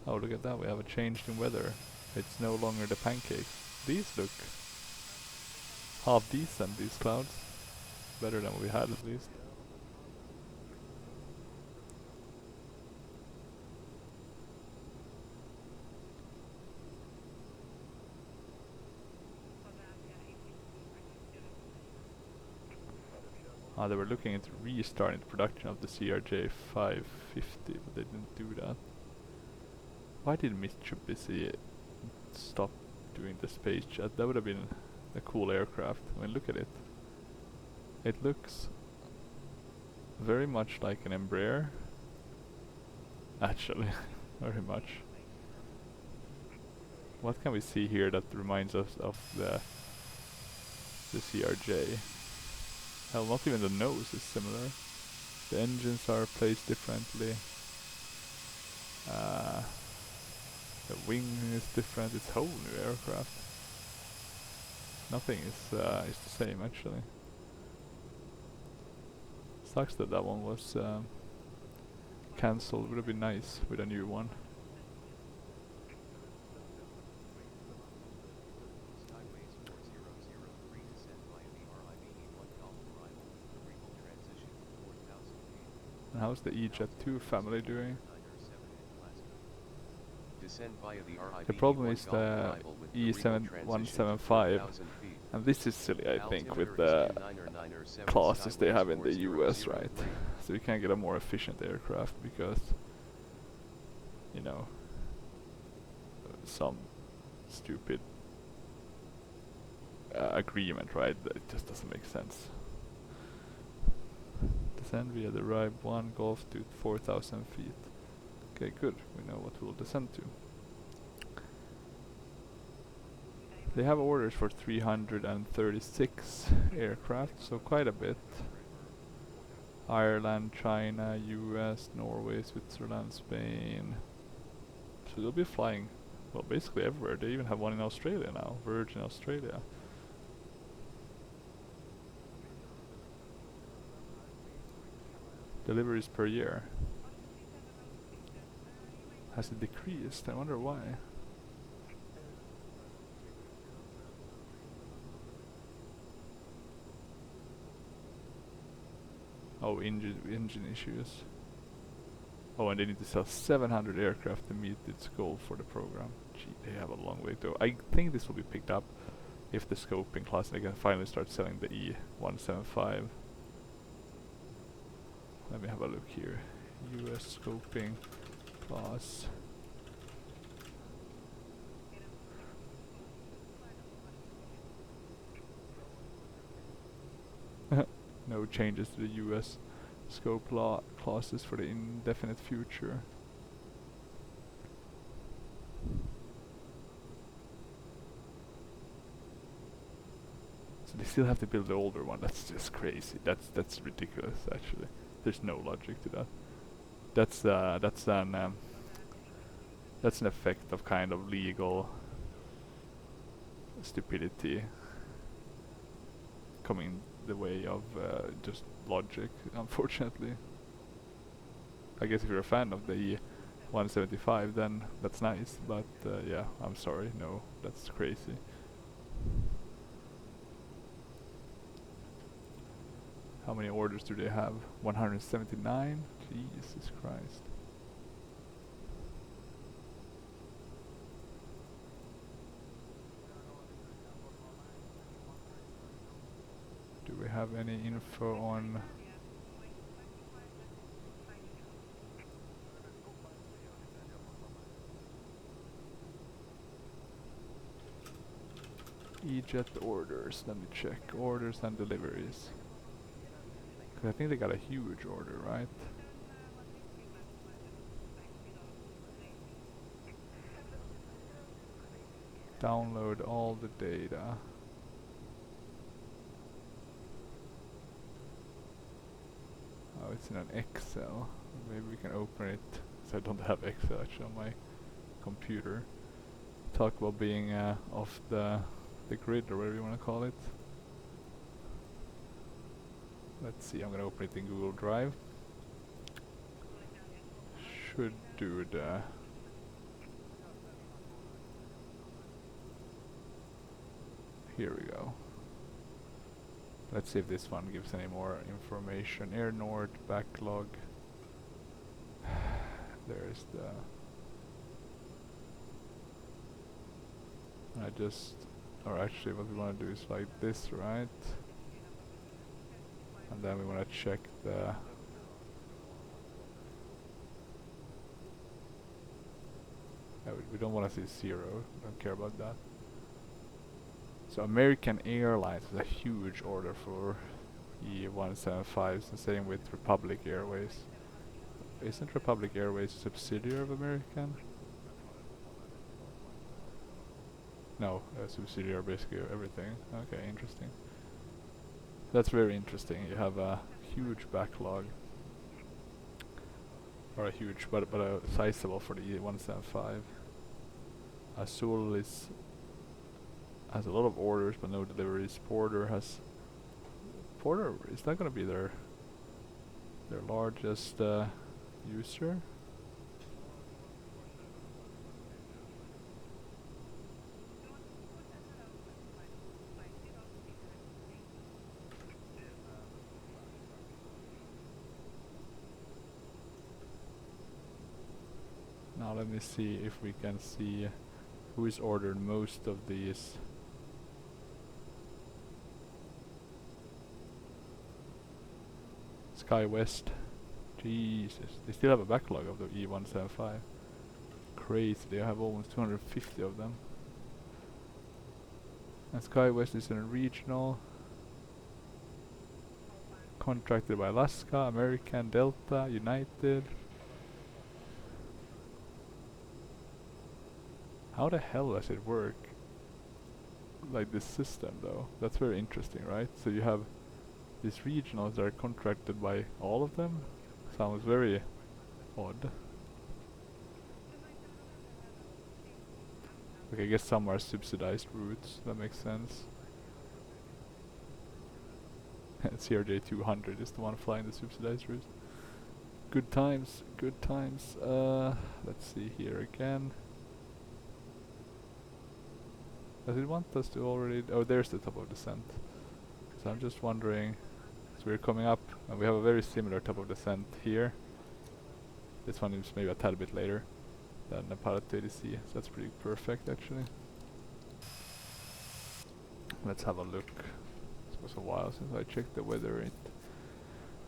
Oh, look at that, we have a change in weather. It's no longer the pancakes. These look half decent, these clouds. Better than we had at least. They were looking into restarting the production of the CRJ700, but they didn't do that. Why did Mitsubishi stop doing the space jet? That would have been a cool aircraft. I mean, look at it. It looks very much like an Embraer. Actually, very much. What can we see here that reminds us of the CRJ? Hell, not even the nose is similar. The engines are placed differently. The wing is different. It's a whole new aircraft. Nothing is the same actually. Sucks that that one was cancelled. Would have been nice with a new one. Skyways 4003 descend via the RIVE-1 Golf arrival, vertical transition, 4,000 feet. And how's the EGPF family doing? Descend via the The problem RIVE-1 is Golf the arrival with the vertical transition to E175, 4,000 feet. and this is silly I think with Altimeter is the 2997 classes they Skyways have in the US, right? 4003. So you can't get a more efficient aircraft because, you know, some stupid agreement, right? That it just doesn't make sense. Descend via the RIVE-1 Golf to 4,000 feet. Okay, good. We know what we'll descend to. They have orders for 336 aircraft, so quite a bit. Ireland, China, US, Norway, Switzerland, Spain. So they'll be flying, well, basically everywhere. They even have one in Australia now, Virgin Australia. Deliveries per year. Has it decreased? I wonder why. Oh, engine issues. Oh, and they need to sell 700 aircraft to meet its goal for the program. Gee, they have a long way to go. I think this will be picked up if the scoping class, they can finally start selling the E175. Let me have a look here. US scoping class. No changes to the US scope law clauses for the indefinite future. So they still have to build the older one. That's just crazy. That's ridiculous actually. There's no logic to that. That's an effect of kind of legal stupidity coming the way of just logic, unfortunately. I guess if you're a fan of the E175, then that's nice, but yeah, I'm sorry, no, that's crazy. How many orders do they have? 179? Jesus Christ. Do we have any info on E-Jet orders? Let me check. Orders and deliveries. 'Cause I think they got a huge order, right? Download all the data. Oh, it's in an Excel. Maybe we can open it. So I don't have Excel actually on my computer. Talk about being off the grid or whatever you want to call it. Let's see, I'm gonna open it in Google Drive. Should do the here we go. Let's see if this one gives any more information. Air Nord backlog. There's the or actually what we want to do is like this, right? And then we want to check the we don't want to see 0, don't care about that. So American Airlines is a huge order for E175s, the same with Republic Airways. Isn't Republic Airways a subsidiary of American? No, a subsidiary basically of everything. Okay, interesting. That's very interesting. You have a huge backlog, or a huge, but a sizable for the E175. Azul has a lot of orders but no deliveries. Porter is not gonna be their largest user. Now let me see if we can see who is ordered most of these. SkyWest. Jesus, they still have a backlog of the E175. Crazy, they have almost 250 of them. And SkyWest is a regional, contracted by Alaska, American, Delta, United. How the hell does it work? Like this system though, that's very interesting, right? So you have these regionals that are contracted by all of them. Sounds very odd. Okay, I guess some are subsidized routes, that makes sense. CRJ700 is the one flying the subsidized routes. Good times, good times. Let's see here again. Does it want us to already... Oh, there's the top of descent. So I'm just wondering... So we're coming up, and we have a very similar top of descent here. This one is maybe a tad bit later than the Pilot ADC, so that's pretty perfect actually. Let's have a look. It was a while since I checked the weather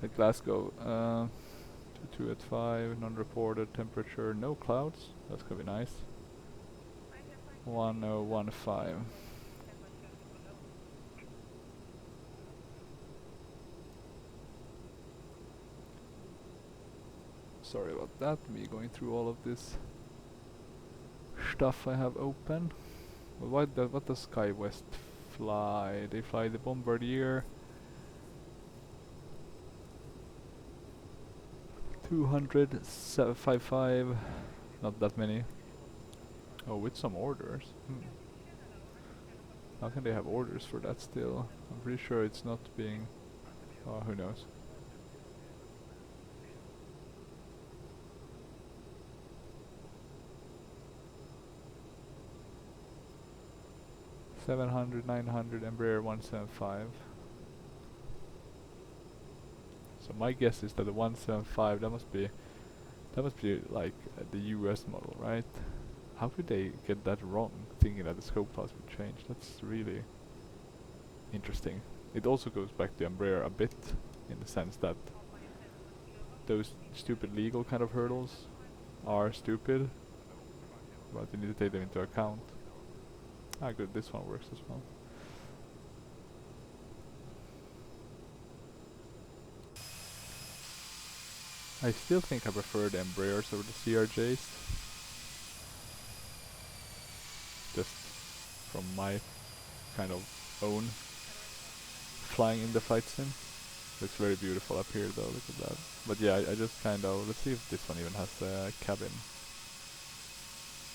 at Glasgow. 22 at 5, non-reported temperature, no clouds. That's gonna be nice. 1015. Sorry about that, me going through all of this stuff I have open. But what does SkyWest fly? They fly the Bombardier 200, 755, not that many. Oh, with some orders. How can they have orders for that still? I'm pretty sure it's not being... Oh, who knows. $700, $900, Embraer 175. So my guess is that the 175, that must be like the US model, right? How could they get that wrong, thinking that the scope class would change? That's really interesting. It also goes back to Embraer a bit, in the sense that those stupid legal kind of hurdles are stupid, but you need to take them into account. Ah, good, this one works as well. I still think I prefer the Embraers over the CRJs. Just from my kind of own flying in the flight sim. Looks very beautiful up here though, look at that. But yeah, I just kind of, let's see if this one even has a cabin.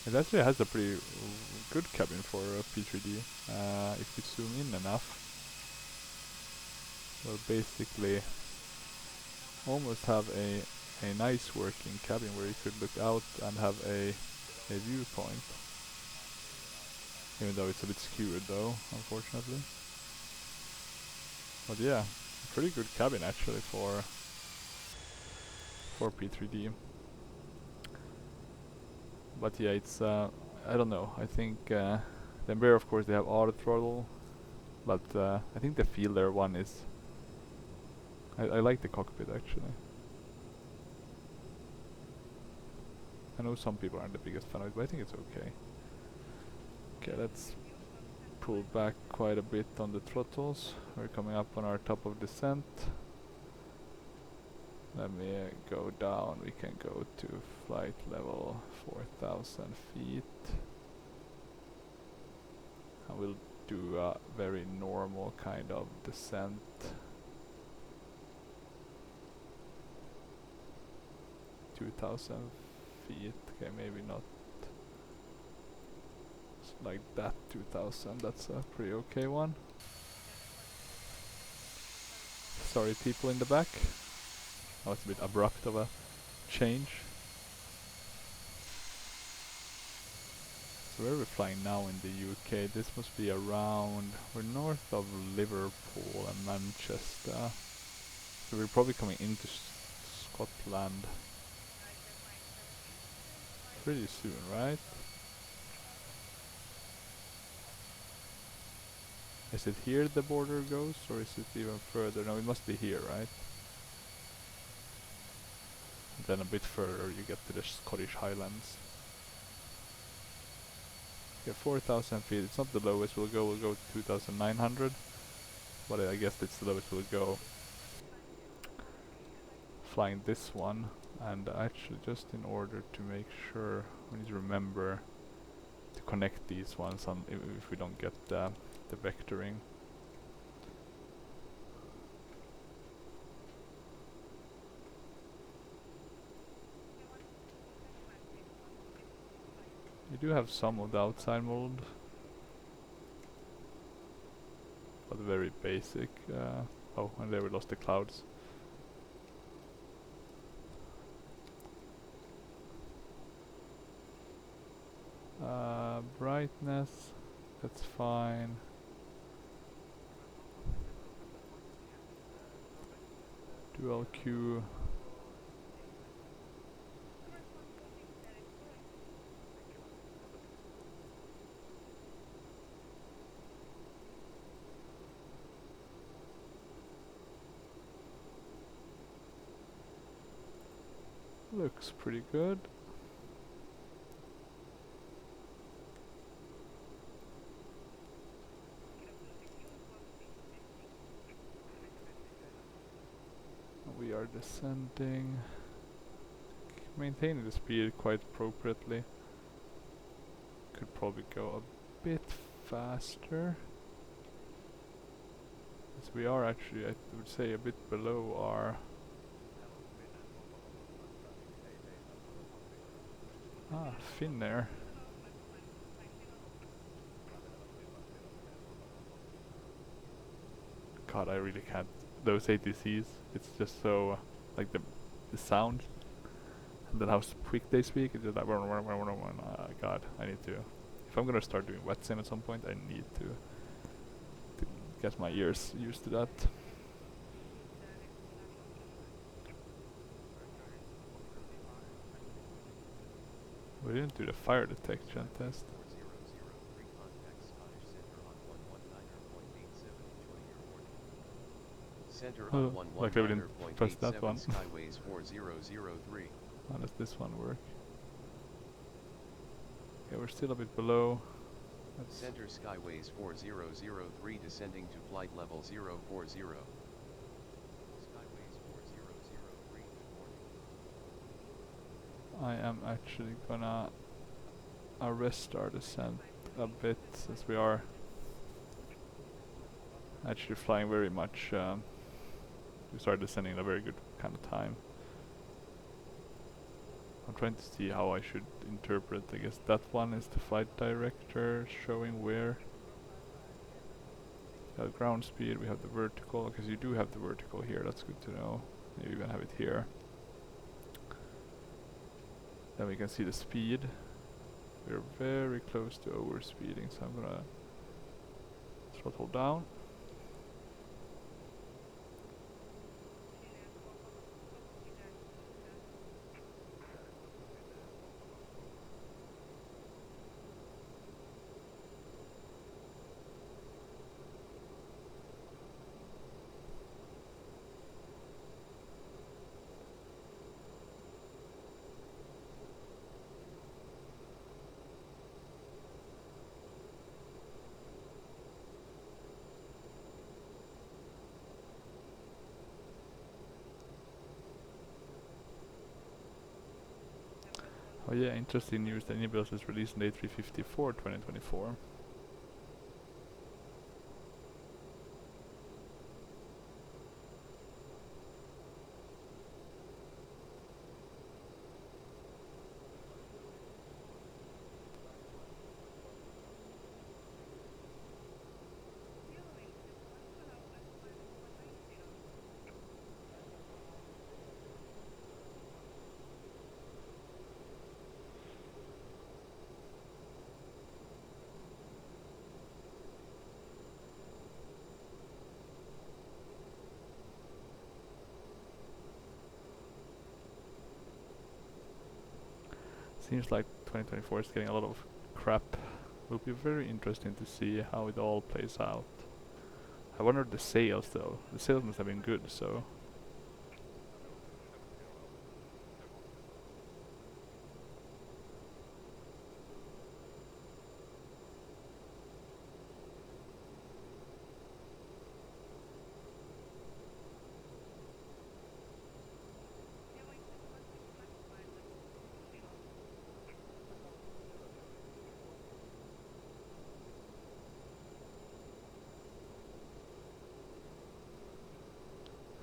It actually has a pretty good cabin for a P3D, if you zoom in enough. Well, basically almost have a nice working cabin where you could look out and have a viewpoint. Even though it's a bit skewed though, unfortunately. But yeah, a pretty good cabin actually for P3D. But yeah, it's I don't know. I think the Embraer, of course, they have auto throttle, but I think the Fielder one is. I like the cockpit actually. I know some people aren't the biggest fan of it, but I think it's okay. Okay, let's pull back quite a bit on the throttles. We're coming up on our top of descent. Let me go down. We can go to flight level 4,000 feet. And we'll do a very normal kind of descent. 2,000 feet. Okay, maybe not like that 2,000. That's a pretty okay one. Sorry, people in the back. That was a bit abrupt of a change. So where are we flying now in the UK? This must be around, we're north of Liverpool and Manchester. So we're probably coming into Scotland pretty soon, right? Is it here the border goes, or is it even further? No, it must be here, right? And then a bit further you get to the Scottish Highlands. Okay, 4,000 feet. It's not the lowest we'll go to 2,900. But I guess it's the lowest we'll go. Flying this one. And actually, just in order to make sure, we need to remember to connect these ones on if we don't get the vectoring. You do have some of the outside mold, but very basic. Oh, and there we lost the clouds. Brightness, that's fine. Dual Q. Looks pretty good. We are descending. Maintaining the speed quite appropriately. Could probably go a bit faster. As we are actually, I would say, a bit below our... Finnair. God, I really can't. Those ATCs, it's just so like the sound, and then how quick they speak. It's just like God, I need to. If I'm gonna start doing wet sim at some point, I need to get my ears used to that. We didn't do the fire detection test. Center Oh, on luckily we didn't press that one. Skyways 4003. How does this one work? Okay, we're still a bit below. Center Skyways 4003 descending to flight level 040. Skyways 4003, good morning. I am actually gonna arrest our descent a bit, since we are actually flying very much. We started descending in a very good kind of time. I'm trying to see how I should interpret. I guess that one is the flight director showing where. We have ground speed, we have the vertical, because you do have the vertical here, that's good to know. Maybe even have it here. Then we can see the speed. We're very close to overspeeding, so I'm gonna throttle down. Oh yeah, interesting news. The Nimbus is released on A354 2024. Seems like 2024 is getting a lot of crap. Will be very interesting to see how it all plays out. I wonder the sales though. The sales must have been good, so.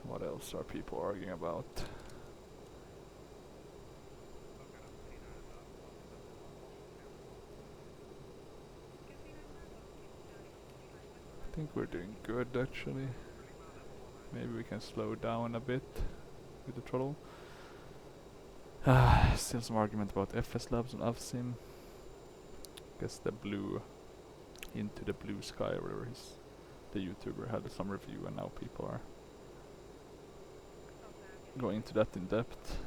What else are people arguing about? I think we're doing good actually. Maybe we can slow down a bit with the throttle. Still some argument about FS Labs and AvSim. Guess the blue into the blue sky or whatever the YouTuber had some review, and now people are going into that in depth.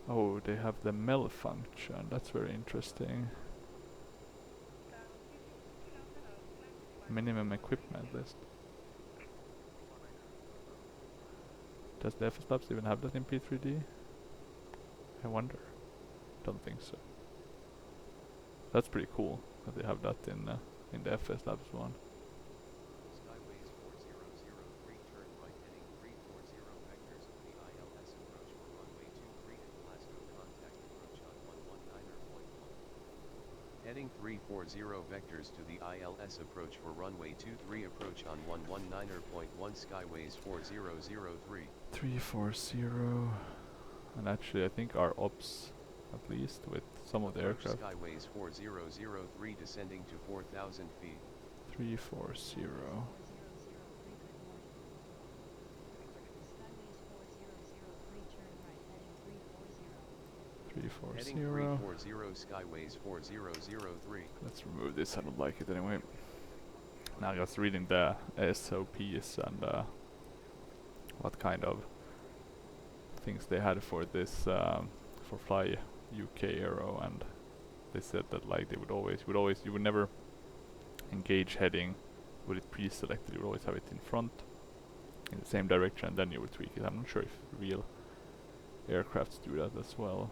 Oh, they have the mel function. That's very interesting. Minimum equipment list. Does the FS Labs even have that in P3D? I wonder. Don't think so. That's pretty cool that they have that in the FS Labs one. Skyways 4003 turn right heading 340 vectors to the ILS approach for runway 23 at Glasgow contact approach on 119.1. Heading 340 vectors to the ILS approach for runway 23 approach on 119.1 Skyways 4003. 340. And actually I think our ops, at least with some of the aircraft. Skyways 4003 descending to 4,000 feet. 340. Heading 340 Skyways 4003. Let's remove this, I don't like it anyway. Now I was reading the SOPs and what kind of things they had for this for Fly UK Aero, and they said that like they would always you would never engage heading with it pre-selected. You would always have it in front in the same direction, and then you would tweak it. I'm not sure if real aircrafts do that as well,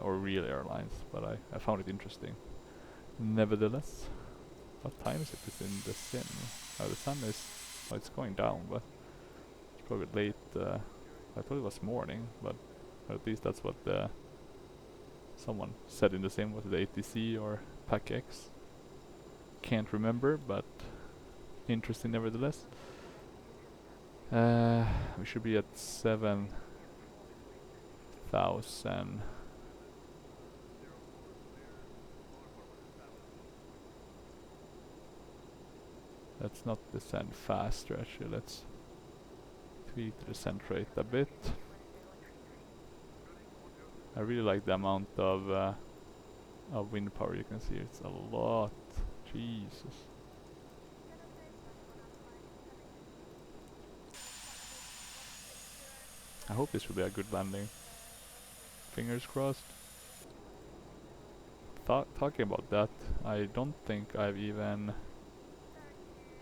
or real airlines, but I found it interesting. Nevertheless, what time is it? It's in the sim. The sun is, well, it's going down, but it's probably late. I thought it was morning, but at least that's what someone said in the sim. Was it ATC or Pack X? Can't remember, but interesting nevertheless. We should be at 7,000. Let's not descend faster actually, let's tweak the descent rate a bit. I really like the amount of wind power you can see, it's a lot. Jesus. I hope this will be a good landing. Fingers crossed. Talking about that, I don't think I've even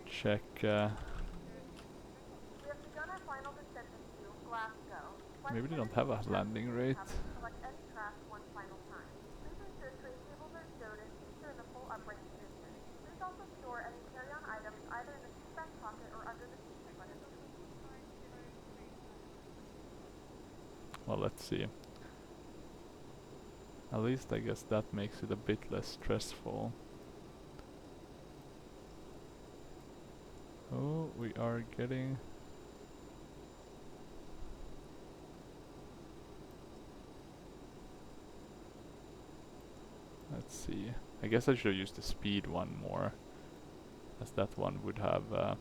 checked. Maybe they don't have a landing rate. Well, let's see. At least I guess that makes it a bit less stressful. Oh, we are getting. Let's see. I guess I should use the speed one more, as that one would have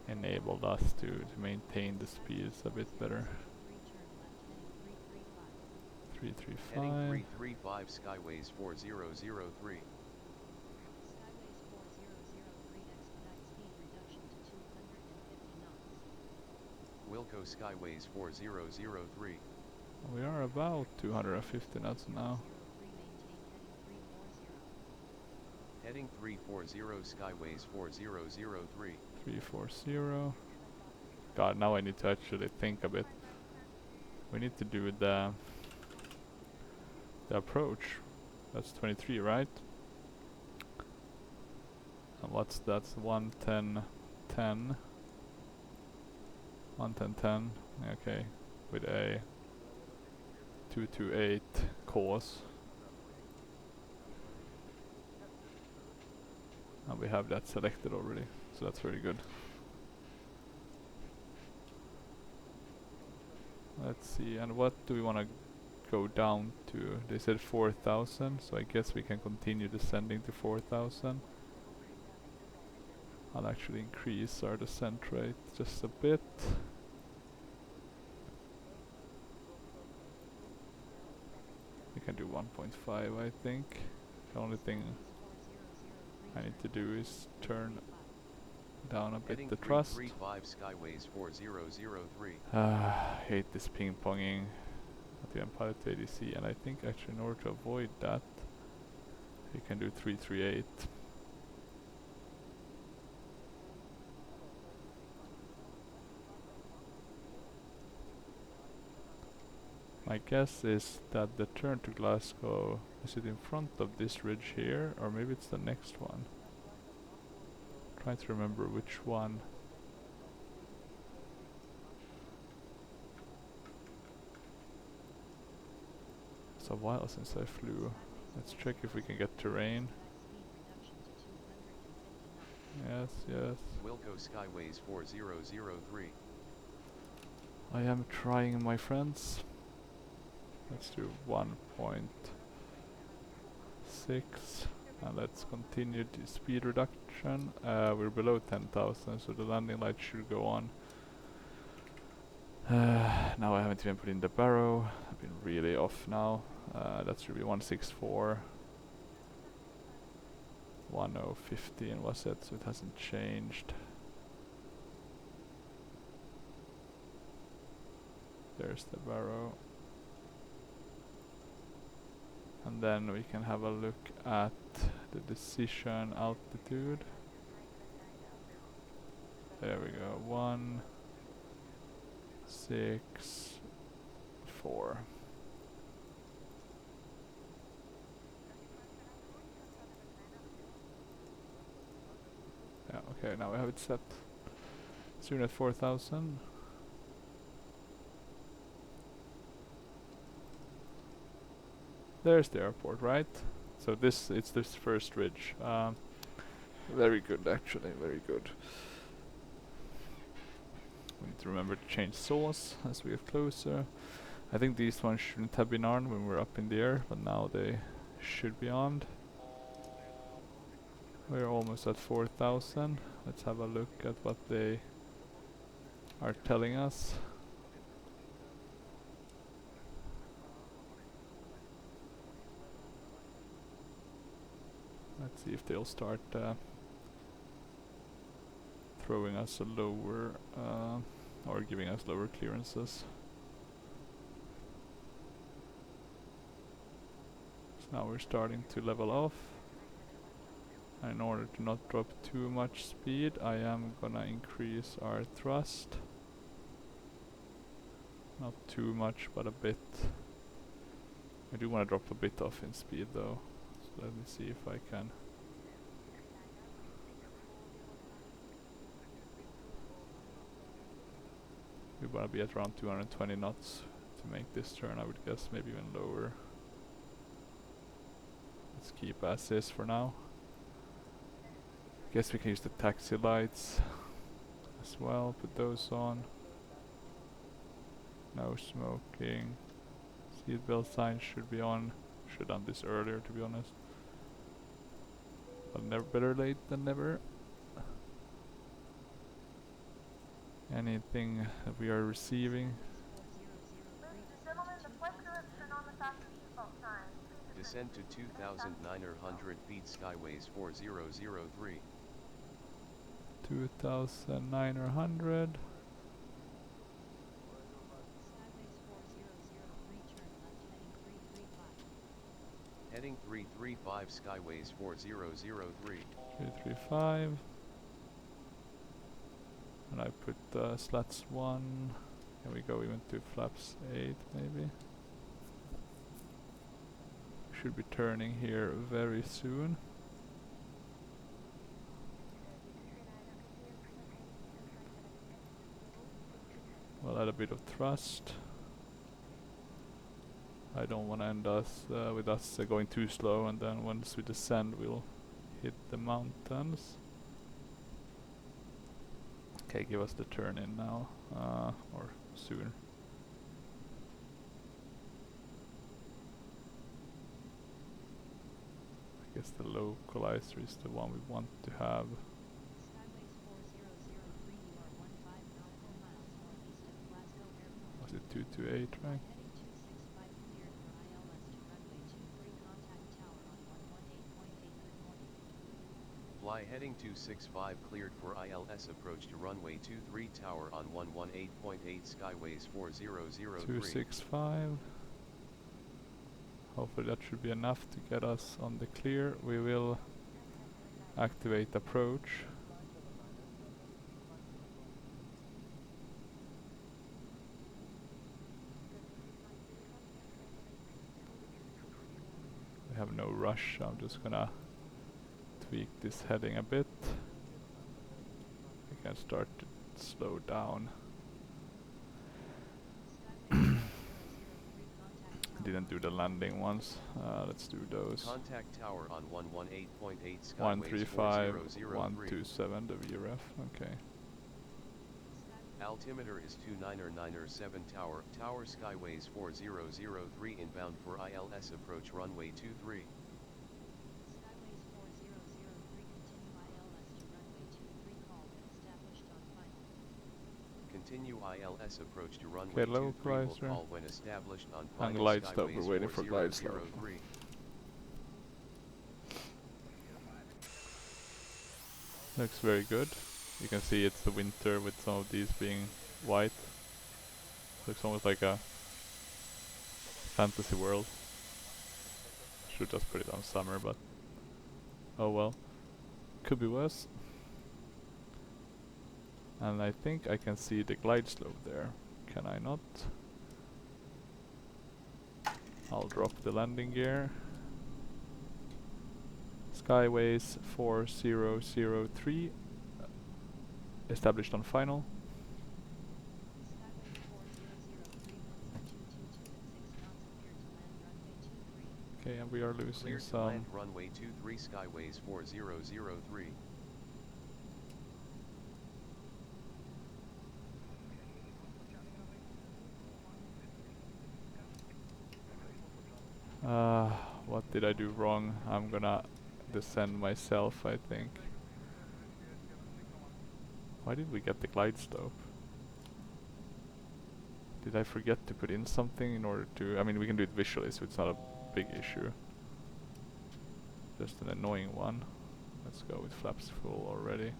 enabled us to maintain the speeds a bit better. 335. Heading 335 Skyways 4003. Skyways 4003 expedite speed reduction to 250 knots. Wilco Skyways 4003. We are about 250 knots now. 03 maintain Heading 340 Skyways 4003. 340. God, now I need to actually think a bit. We need to do the approach. That's 23, right? And what's that's 110, 10. 110, 10. Okay, with a 228 course. And we have that selected already, so that's very good. Let's see, and what do we want to go down to? They said 4,000, so I guess we can continue descending to 4,000. I'll actually increase our descent rate just a bit. We can do 1.5, I think. The only thing I need to do is turn down a bit the thrust. 335 Skyways 4003. Hate this ping-ponging at the Empire ADC, and I think actually in order to avoid that, we can do 338. My guess is that the turn to Glasgow, is it in front of this ridge here, or maybe it's the next one? Trying to remember which one. It's a while since I flew. Let's check if we can get terrain. Yes, yes. Wilco Skyways 4003. I am trying, my friends. Let's do 1.6 and let's continue the speed reduction. We're below 10,000, so the landing light should go on. Now I haven't even put in the barrow. I've been really off now. That should be 164. 1015 was it, so it hasn't changed. There's the barrow. And then we can have a look at the decision altitude. There we go. 1, 6, 4. Yeah, okay, now we have it set. Soon at 4,000. There's the airport, right? So it's this first ridge. Very good, actually, very good. We need to remember to change source as we get closer. I think these ones shouldn't have been on when we're up in the air, but now they should be on. We're almost at 4,000. Let's have a look at what they are telling us. Let's see if they'll start throwing us a lower or giving us lower clearances. So now we're starting to level off. And in order to not drop too much speed, I am gonna increase our thrust. Not too much, but a bit. I do want to drop a bit off in speed though. So let me see if I can. We want to be at around 220 knots to make this turn, I would guess, maybe even lower. Let's keep as is for now. Guess we can use the taxi lights as well, put those on. No smoking. Seatbelt sign should be on. Should have done this earlier, to be honest. But never, better late than never. Anything that we are receiving? Ladies and gentlemen, the flight crew has turned on the fasten seatbelt sign. Please Descend to 2,900 feet, Skyways 4003. 2,900. Skyways 4003, turn left heading 335. Heading 335, Skyways 4003. 335. And I put slats 1. Can we go even to flaps 8 maybe? Should be turning here very soon. We'll add a bit of thrust. I don't want to end us with us going too slow, and then once we descend we'll hit the mountains. Okay, give us the turn in now, or soon. I guess the localizer is the one we want to have. Skyways 4003, you are 15 nautical miles northeast of Glasgow Airport. Was it 228, right? Heading 265 cleared for ILS to runway 23, contact tower on 118.8. Good morning. Fly heading 265 cleared for ILS, approach to runway 23 tower on 118.8, Skyways 4003. 265. Hopefully that should be enough to get us on the clear. We will activate approach. We have no rush, I'm just gonna tweak this heading a bit. We can start to slow down. Didn't do the landing ones. Let's do those. Contact tower on 118.8, Skyways 135, 4003. 127, the VRF. Okay. Altimeter is 2997 tower. Tower Skyways 4003 inbound for ILS, approach runway 23. Skyways 4003, continue ILS to runway 23, call when established on final. Continue ILS, approach to runway Okay, 23, will localizer. call when established on And final. glide slope, we're Skyways waiting for glide slope. 4003. Looks very good. You can see it's the winter with some of these being white. Looks almost like a fantasy world. Should just put it on summer, but oh well. Could be worse. And I think I can see the glide slope there. Can I not? I'll drop the landing gear. Skyways 4003 established on final. Skyways 4003, wind 222 at 6 knots, cleared to land runway 23. Okay, and we are losing Cleared to some. land runway 23, Skyways 4003. What did I do wrong? I'm gonna descend myself, I think. Why did we get the glide slope? Did I forget to put in something in order to... I mean, we can do it visually, so it's not a big issue. Just an annoying one. Let's go with flaps full already.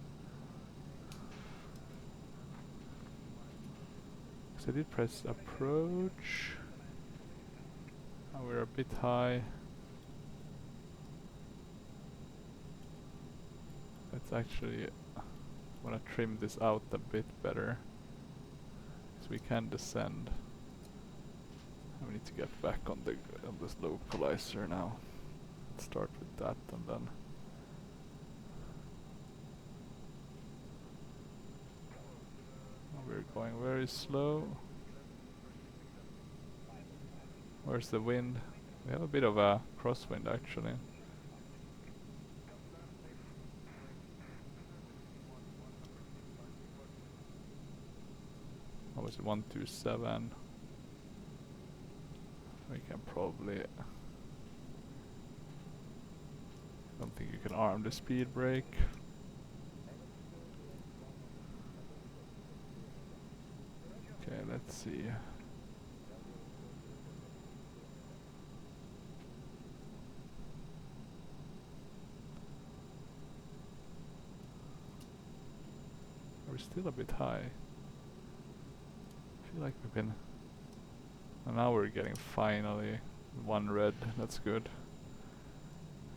So I did press approach. Oh, we're a bit high. Let's actually wanna trim this out a bit better, so we can descend. And we need to get back on this localizer now. Let's start with that and then. We're going very slow. Where's the wind? We have a bit of a crosswind actually. was it 127? We can probably... Don't think you can arm the speed brake. Okay, let's see. We're still a bit high. I feel like we've been... And now we're getting finally one red, that's good.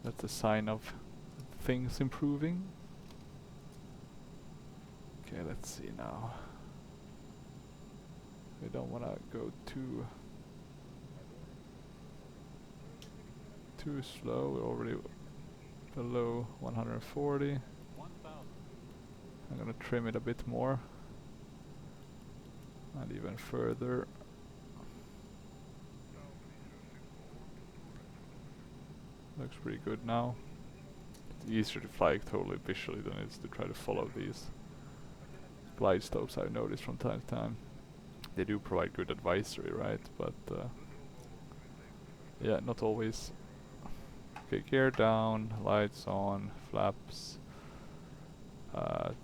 That's a sign of things improving. Okay, let's see now. We don't want to go too slow. We're already below 140. I'm gonna trim it a bit more and even further. Looks pretty good now. It's easier to fly totally visually than it is to try to follow these glide slopes, I've noticed from time to time. They do provide good advisory, right? But yeah, not always. Okay, gear down, lights on, flaps,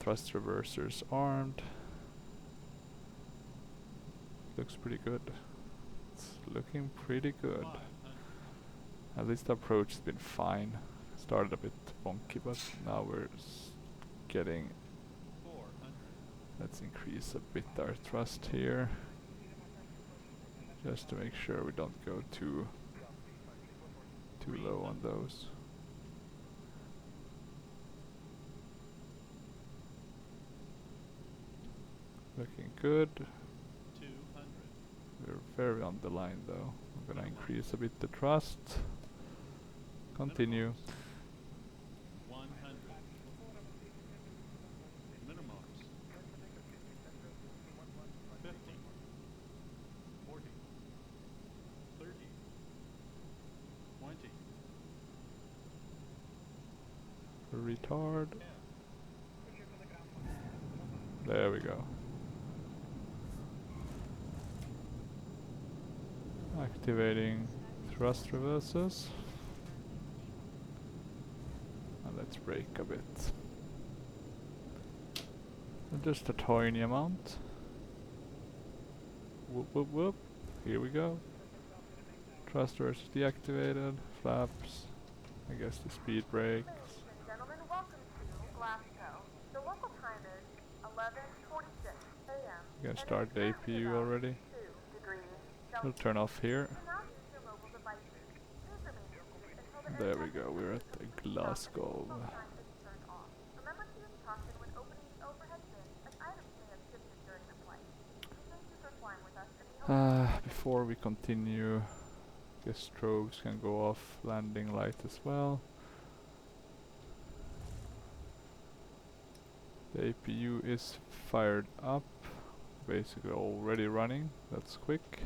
thrust reversers armed. Looks pretty good. It's looking pretty good. At least the approach has been fine. Started a bit wonky, but now we're getting... Let's increase a bit our thrust here, just to make sure we don't go too low on those. Looking good. We're very on the line though. I'm gonna increase a bit the thrust. Continue. 100. Minimums. 50. 40. 30. 20. Retard. There we go. Activating thrust reversers. And let's brake a bit. And just a tiny amount. Whoop whoop whoop. Here we go. Thrust reversers deactivated. Flaps. I guess the speed brakes. Ladies and gentlemen, welcome to Glasgow. The local time is 11:46 a.m. We're gonna start the APU already. 2 degrees We'll turn off here. Do not use your mobile devices. Please remain seated until the There we go, we're at Glasgow. sign is turned off. Remember to use caution when opening the overhead bin, as items may have shifted during the flight. We thank you for flying with us, and we hope Before we continue, the strobes can go off, landing light as well. The APU is fired up, basically already running. That's quick.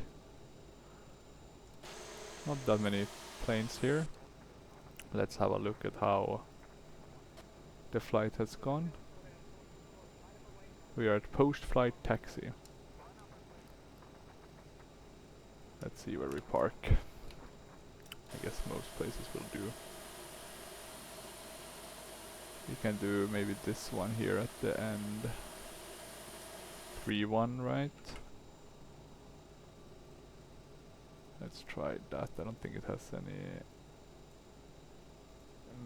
Not that many planes here. Let's have a look at how the flight has gone. We are at post-flight taxi. Let's see where we park. I guess most places will do. We can do maybe this one here at the end. 3-1, right? Let's try that. I don't think it has any...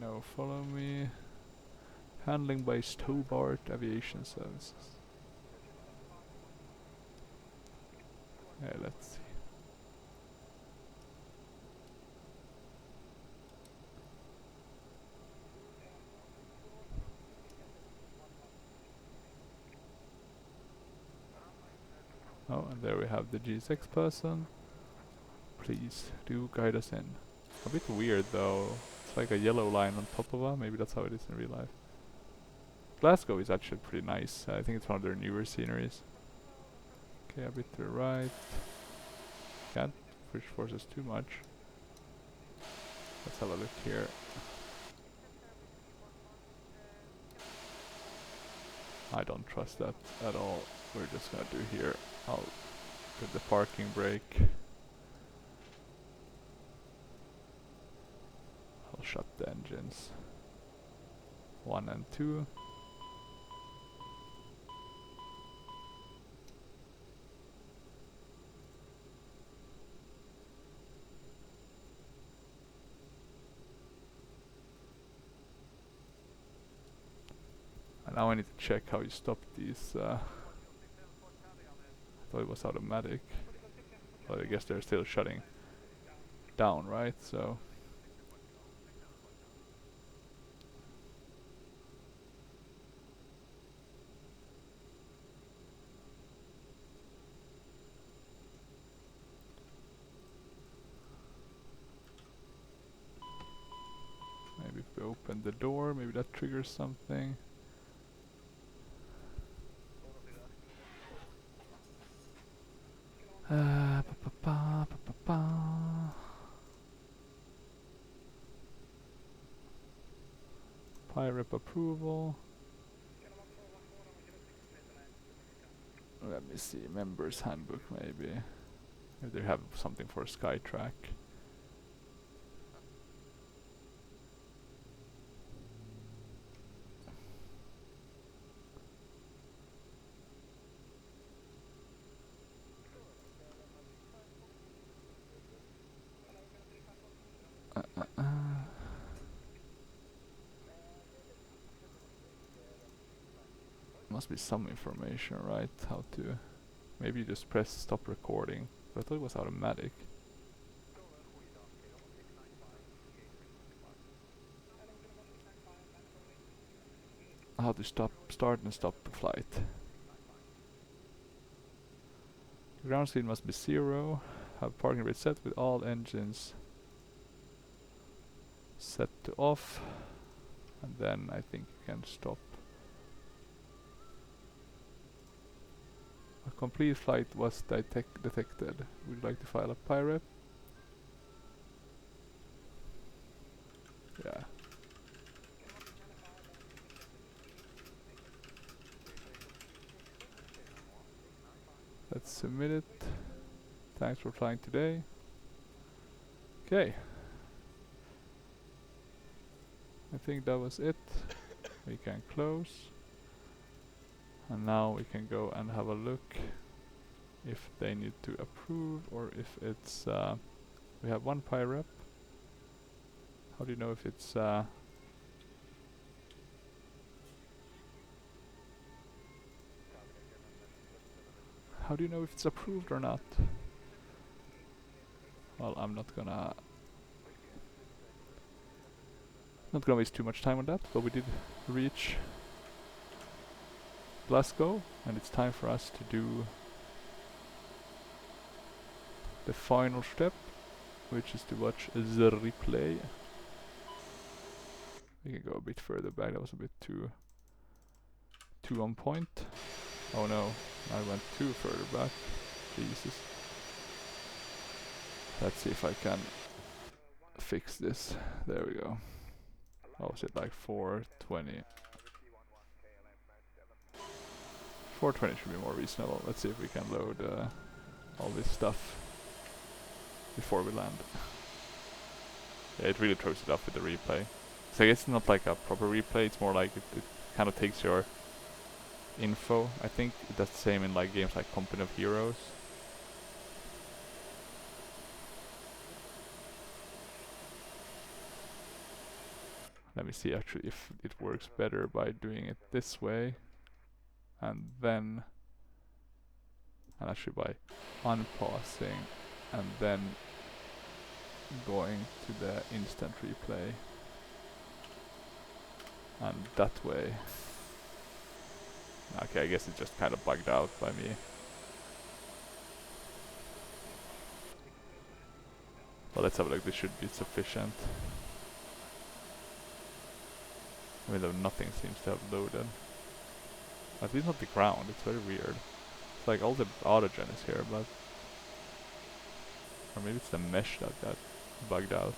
No, follow me. Handling by Stobart Aviation Services. Yeah, let's see. Oh, and there we have the G6 person. Please do guide us in. A bit weird though. It's like a yellow line on top of her. Maybe that's how it is in real life. Glasgow is actually pretty nice. I think it's one of their newer sceneries. Okay, a bit to the right. Can't push forces too much. Let's have a look here. I don't trust that at all. We're just gonna do here. I'll put the parking brake. I'll shut the engines. 1 and 2. And now I need to check how you stop these. I thought it was automatic. But I guess they're still shutting down, right? So maybe if we open the door, maybe that triggers something. Pa, pa, pa, pa, pa, pa. Pirate approval. Let me see, members handbook maybe. If they have something for Skytrack. Must be some information, right? How to... Maybe you just press stop recording. But I thought it was automatic. How to start and stop the flight. Ground speed must be 0. Have parking rate set with all engines set to off. And then I think you can stop. A complete flight was detected. Would you like to file a pirate? Yeah. Let's submit it. Thanks for flying today. Okay. I think that was it. We can close. And now we can go and have a look if they need to approve or if it's we have one PyRep. How do you know if it's how do you know if it's approved or not? Well, I'm not gonna waste too much time on that, but we did reach Glasgow, and it's time for us to do the final step, which is to watch the replay. We can go a bit further back, that was a bit too on point. Oh no, I went too further back. Jesus. Let's see if I can fix this. There we go. What was it, like 420? 420 should be more reasonable. Let's see if we can load all this stuff before we land. Yeah, it really throws it up with the replay. So I guess it's not like a proper replay, it's more like it kind of takes your info. I think it does the same in like games like Company of Heroes. Let me see actually if it works better by doing it this way. And then, and actually by unpausing and then going to the instant replay. And that way. Okay, I guess it just kind of bugged out by me. Well, let's have a look, this should be sufficient. Even though nothing seems to have loaded. At least not the ground, it's very weird. It's like all the autogen is here, but... Or maybe it's the mesh that got bugged out.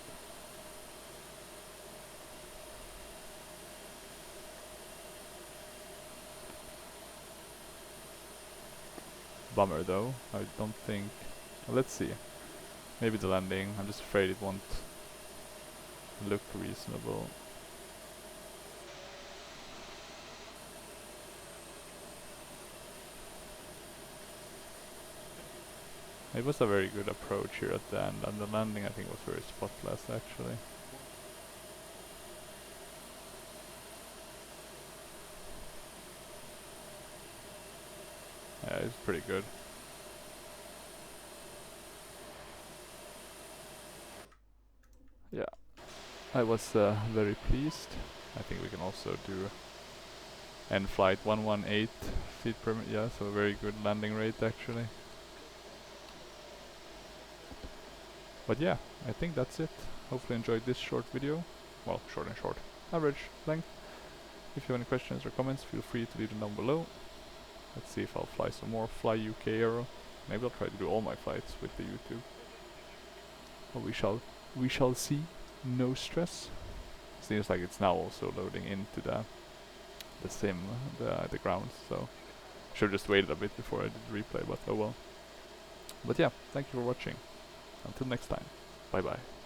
bummer though. I don't think... well, let's see. Maybe the landing. I'm just afraid it won't look reasonable. It was a very good approach here at the end, and the landing I think was very spotless actually. Yeah, it's pretty good. Yeah, I was very pleased. I think we can also do end flight 118 feet per minute. Yeah, so a very good landing rate actually. But yeah, I think that's it. Hopefully you enjoyed this short video. Well, short and short. Average length. If you have any questions or comments, feel free to leave them down below. Let's see if I'll fly some more Fly UK Aero. Maybe I'll try to do all my flights with the YouTube. But we shall see. No stress. Seems like it's now also loading into the sim, the ground. So should have just waited a bit before I did the replay, but oh well. But yeah, thank you for watching. Until next time. Bye bye.